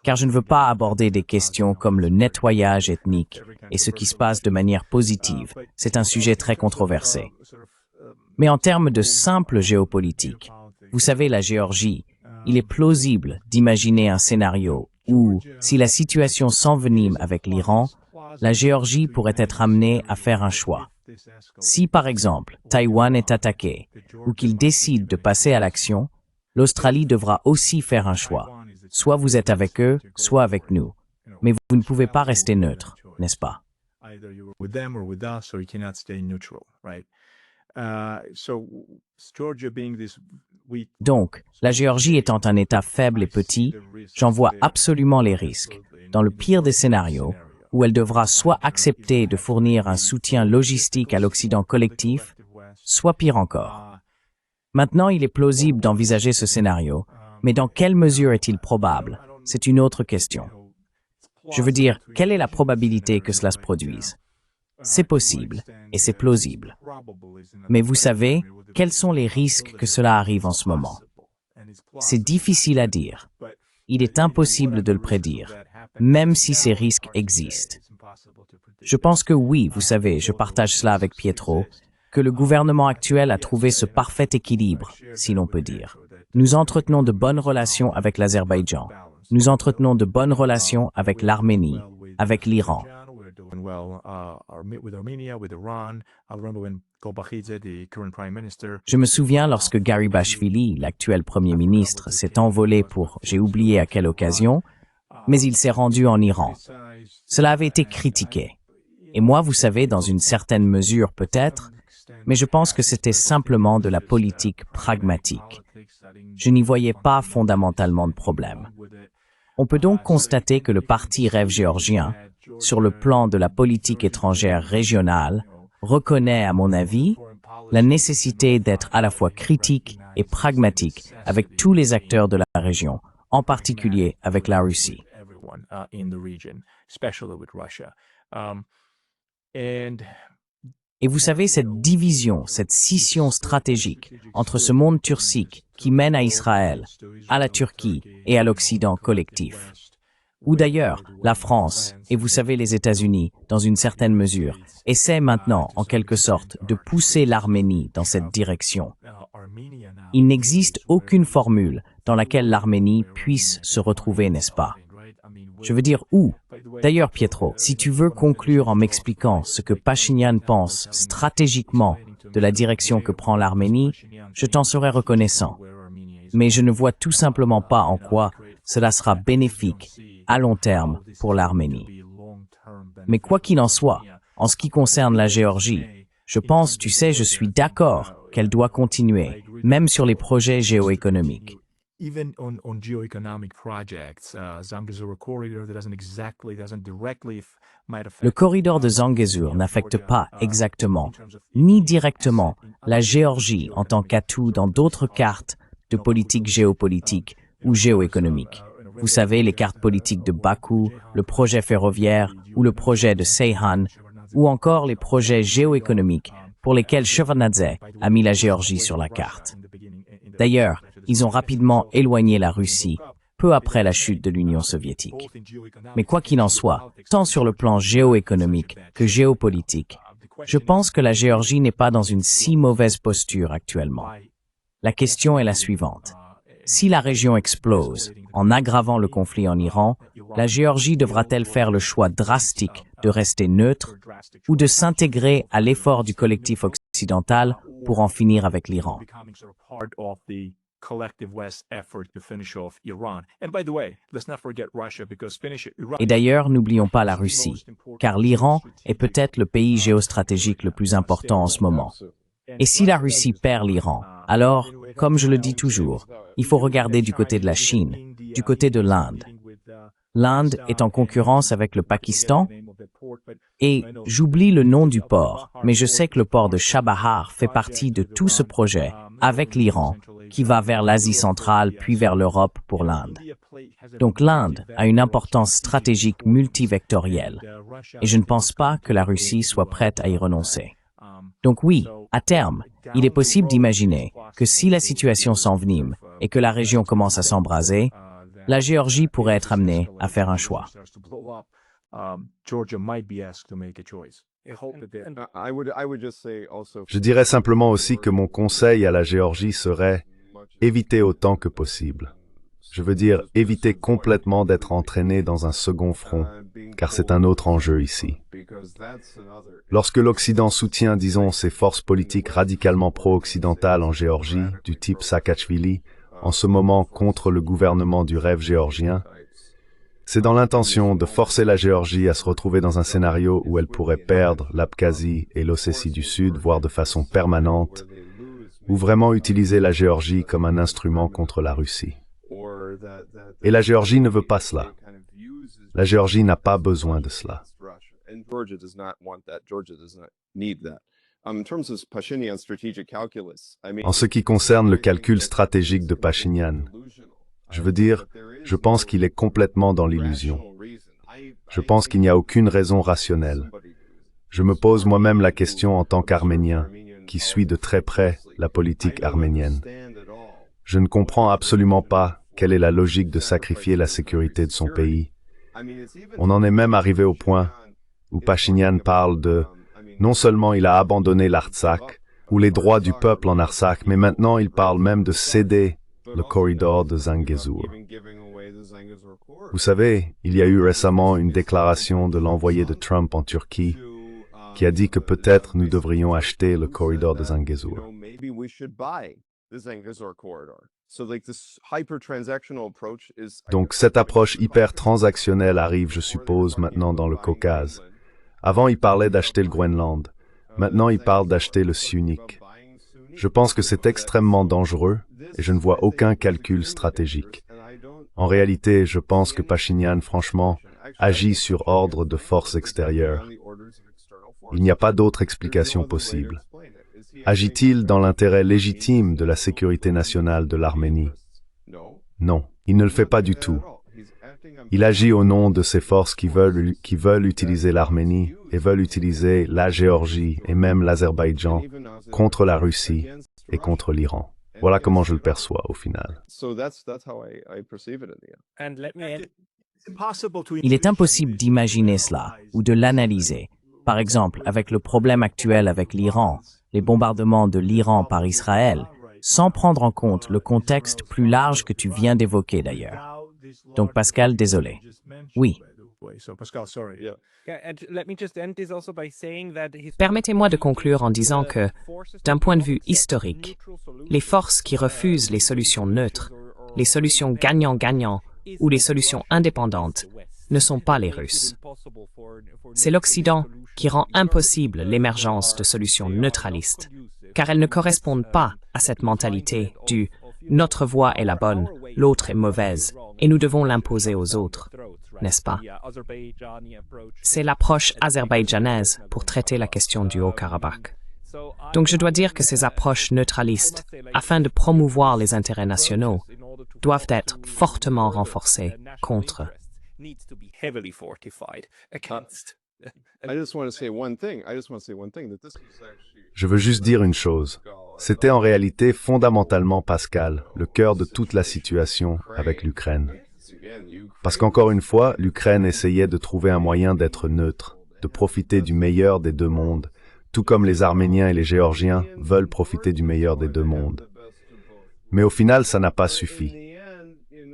car je ne veux pas aborder des questions comme le nettoyage ethnique et ce qui se passe de manière positive. C'est un sujet très controversé. Mais en termes de simple géopolitique, vous savez, la Géorgie, il est plausible d'imaginer un scénario où, si la situation s'envenime avec l'Iran, la Géorgie pourrait être amenée à faire un choix. Si, par exemple, Taïwan est attaqué ou qu'il décide de passer à l'action, l'Australie devra aussi faire un choix. Soit vous êtes avec eux, soit avec nous. Mais vous ne pouvez pas rester neutre, n'est-ce pas? Donc, la Géorgie étant un État faible et petit, j'en vois absolument les risques. Dans le pire des scénarios, où elle devra soit accepter de fournir un soutien logistique à l'Occident collectif, soit pire encore. Maintenant, il est plausible d'envisager ce scénario, mais dans quelle mesure est-il probable? C'est une autre question. Je veux dire, quelle est la probabilité que cela se produise? C'est possible, et c'est plausible. Mais vous savez, quels sont les risques que cela arrive en ce moment? C'est difficile à dire. Il est impossible de le prédire, même si ces risques existent. Je pense que oui, vous savez, je partage cela avec Pietro, que le gouvernement actuel a trouvé ce parfait équilibre, si l'on peut dire. Nous entretenons de bonnes relations avec l'Azerbaïdjan. Nous entretenons de bonnes relations avec l'Arménie, avec l'Iran. Je me souviens lorsque Garibashvili, l'actuel Premier ministre, s'est envolé pour, j'ai oublié à quelle occasion, mais il s'est rendu en Iran. Cela avait été critiqué. Et moi, vous savez, dans une certaine mesure peut-être, mais je pense que c'était simplement de la politique pragmatique. Je n'y voyais pas fondamentalement de problème. On peut donc constater que le parti Rêve géorgien, sur le plan de la politique étrangère régionale, reconnaît, à mon avis, la nécessité d'être à la fois critique et pragmatique avec tous les acteurs de la région, en particulier avec la Russie. Et vous savez, cette division, cette scission stratégique entre ce monde turcique qui mène à Israël, à la Turquie et à l'Occident collectif. Ou d'ailleurs, la France, et vous savez les États-Unis, dans une certaine mesure, essaient maintenant, en quelque sorte, de pousser l'Arménie dans cette direction. Il n'existe aucune formule dans laquelle l'Arménie puisse se retrouver, n'est-ce pas? Je veux dire où? D'ailleurs, Pietro, si tu veux conclure en m'expliquant ce que Pachinian pense stratégiquement de la direction que prend l'Arménie, je t'en serais reconnaissant. Mais je ne vois tout simplement pas en quoi cela sera bénéfique à long terme pour l'Arménie. Mais quoi qu'il en soit, en ce qui concerne la Géorgie, je pense, tu sais, je suis d'accord qu'elle doit continuer, même sur les projets géoéconomiques. Even on geoeconomic projects, Zangezur corridor doesn't directly might affect. Le corridor de Zangezur n'affecte pas exactement, ni directement, la Géorgie en tant qu'atout dans d'autres cartes de politique géopolitique ou géoéconomique. Vous savez, les cartes politiques de Bakou, le projet ferroviaire ou le projet de Seyhan, ou encore les projets géoéconomiques pour lesquels Shevardnadze a mis la Géorgie sur la carte. D'ailleurs, ils ont rapidement éloigné la Russie, peu après la chute de l'Union soviétique. Mais quoi qu'il en soit, tant sur le plan géoéconomique que géopolitique, je pense que la Géorgie n'est pas dans une si mauvaise posture actuellement. La question est la suivante. Si la région explose, en aggravant le conflit en Iran, la Géorgie devra-t-elle faire le choix drastique de rester neutre ou de s'intégrer à l'effort du collectif occidental pour en finir avec l'Iran? Et d'ailleurs, n'oublions pas la Russie, car l'Iran est peut-être le pays géostratégique le plus important en ce moment. Et si la Russie perd l'Iran, alors, comme je le dis toujours, il faut regarder du côté de la Chine, du côté de l'Inde. L'Inde est en concurrence avec le Pakistan et j'oublie le nom du port, mais je sais que le port de Chabahar fait partie de tout ce projet avec l'Iran qui va vers l'Asie centrale puis vers l'Europe pour l'Inde. Donc l'Inde a une importance stratégique multivectorielle et je ne pense pas que la Russie soit prête à y renoncer. Donc oui, à terme, il est possible d'imaginer que si la situation s'envenime et que la région commence à s'embraser, la Géorgie pourrait être amenée à faire un choix. Je dirais simplement aussi que mon conseil à la Géorgie serait éviter autant que possible. Je veux dire, éviter complètement d'être entraîné dans un second front, car c'est un autre enjeu ici. Lorsque l'Occident soutient, disons, ces forces politiques radicalement pro-occidentales en Géorgie, du type Saakachvili, en ce moment contre le gouvernement du rêve géorgien, c'est dans l'intention de forcer la Géorgie à se retrouver dans un scénario où elle pourrait perdre l'Abkhazie et l'Ossétie du Sud, voire de façon permanente, ou vraiment utiliser la Géorgie comme un instrument contre la Russie. Et la Géorgie ne veut pas cela. La Géorgie n'a pas besoin de cela. En ce qui concerne le calcul stratégique de Pachinian, je veux dire, je pense qu'il est complètement dans l'illusion. Je pense qu'il n'y a aucune raison rationnelle. Je me pose moi-même la question en tant qu'Arménien, qui suit de très près la politique arménienne. Je ne comprends absolument pas quelle est la logique de sacrifier la sécurité de son pays. On en est même arrivé au point où Pachinian parle de non seulement il a abandonné l'Artsakh ou les droits du peuple en Artsakh, mais maintenant il parle même de céder le corridor de Zangezur. Vous savez, il y a eu récemment une déclaration de l'envoyé de Trump en Turquie qui a dit que peut-être nous devrions acheter le corridor de Zangezur. Donc cette approche hyper transactionnelle arrive, je suppose, maintenant dans le Caucase. Avant, il parlait d'acheter le Groenland. Maintenant, il parle d'acheter le Syunik. Je pense que c'est extrêmement dangereux et je ne vois aucun calcul stratégique. En réalité, je pense que Pachinian, franchement, agit sur ordre de forces extérieures. Il n'y a pas d'autre explication possible. Agit-il dans l'intérêt légitime de la sécurité nationale de l'Arménie? Non, il ne le fait pas du tout. Il agit au nom de ces forces qui veulent utiliser l'Arménie et veulent utiliser la Géorgie et même l'Azerbaïdjan contre la Russie et contre l'Iran. Voilà comment je le perçois au final. Il est impossible d'imaginer cela ou de l'analyser. Par exemple, avec le problème actuel avec l'Iran, les bombardements de l'Iran par Israël, sans prendre en compte le contexte plus large que tu viens d'évoquer d'ailleurs. Donc Pascal, désolé. Oui. Permettez-moi de conclure en disant que, d'un point de vue historique, les forces qui refusent les solutions neutres, les solutions gagnant-gagnant ou les solutions indépendantes ne sont pas les Russes. C'est l'Occident qui rend impossible l'émergence de solutions neutralistes, car elles ne correspondent pas à cette mentalité du « notre voie est la bonne, l'autre est mauvaise, et nous devons l'imposer aux autres », n'est-ce pas? C'est l'approche azerbaïdjanaise pour traiter la question du Haut-Karabakh. Donc je dois dire que ces approches neutralistes, afin de promouvoir les intérêts nationaux, doivent être fortement renforcées contre. Je veux juste dire une chose. C'était en réalité fondamentalement Pascal, le cœur de toute la situation avec l'Ukraine. Parce qu'encore une fois, l'Ukraine essayait de trouver un moyen d'être neutre, de profiter du meilleur des deux mondes, tout comme les Arméniens et les Géorgiens veulent profiter du meilleur des deux mondes. Mais au final, ça n'a pas suffi.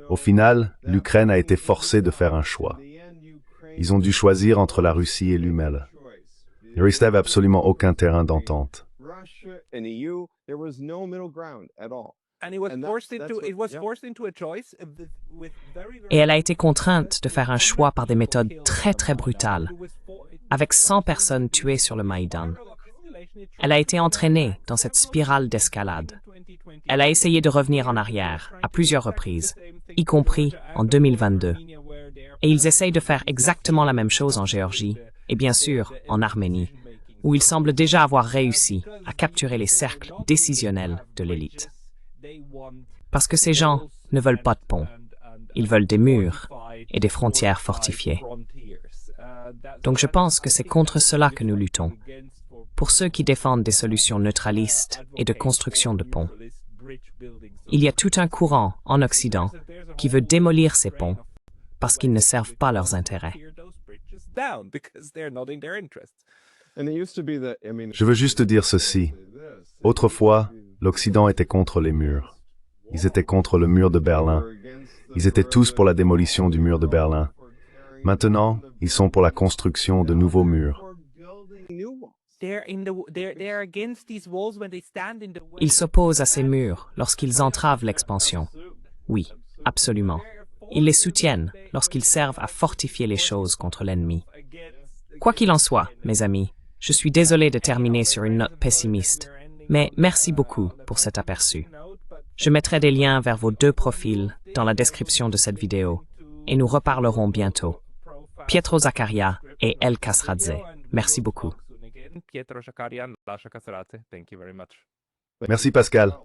Au final, l'Ukraine a été forcée de faire un choix. Ils ont dû choisir entre la Russie et l'UML. Il ne restait absolument aucun terrain d'entente. Et elle a été contrainte de faire un choix par des méthodes très brutales, avec 100 personnes tuées sur le Maïdan. Elle a été entraînée dans cette spirale d'escalade. Elle a essayé de revenir en arrière à plusieurs reprises, y compris en 2022. Et ils essayent de faire exactement la même chose en Géorgie, et bien sûr en Arménie, où ils semblent déjà avoir réussi à capturer les cercles décisionnels de l'élite. Parce que ces gens ne veulent pas de ponts, ils veulent des murs et des frontières fortifiées. Donc je pense que c'est contre cela que nous luttons, pour ceux qui défendent des solutions neutralistes et de construction de ponts. Il y a tout un courant en Occident qui veut démolir ces ponts parce qu'ils ne servent pas leurs intérêts. Je veux juste dire ceci. Autrefois, l'Occident était contre les murs. Ils étaient contre le mur de Berlin. Ils étaient tous pour la démolition du mur de Berlin. Maintenant, ils sont pour la construction de nouveaux murs. Ils s'opposent à ces murs lorsqu'ils entravent l'expansion. Oui, absolument. Ils les soutiennent lorsqu'ils servent à fortifier les choses contre l'ennemi. Quoi qu'il en soit, mes amis, je suis désolé de terminer sur une note pessimiste, mais merci beaucoup pour cet aperçu. Je mettrai des liens vers vos deux profils dans la description de cette vidéo, et nous reparlerons bientôt. Pietro Zaccaria et El Kasradze, merci beaucoup. Merci Pascal.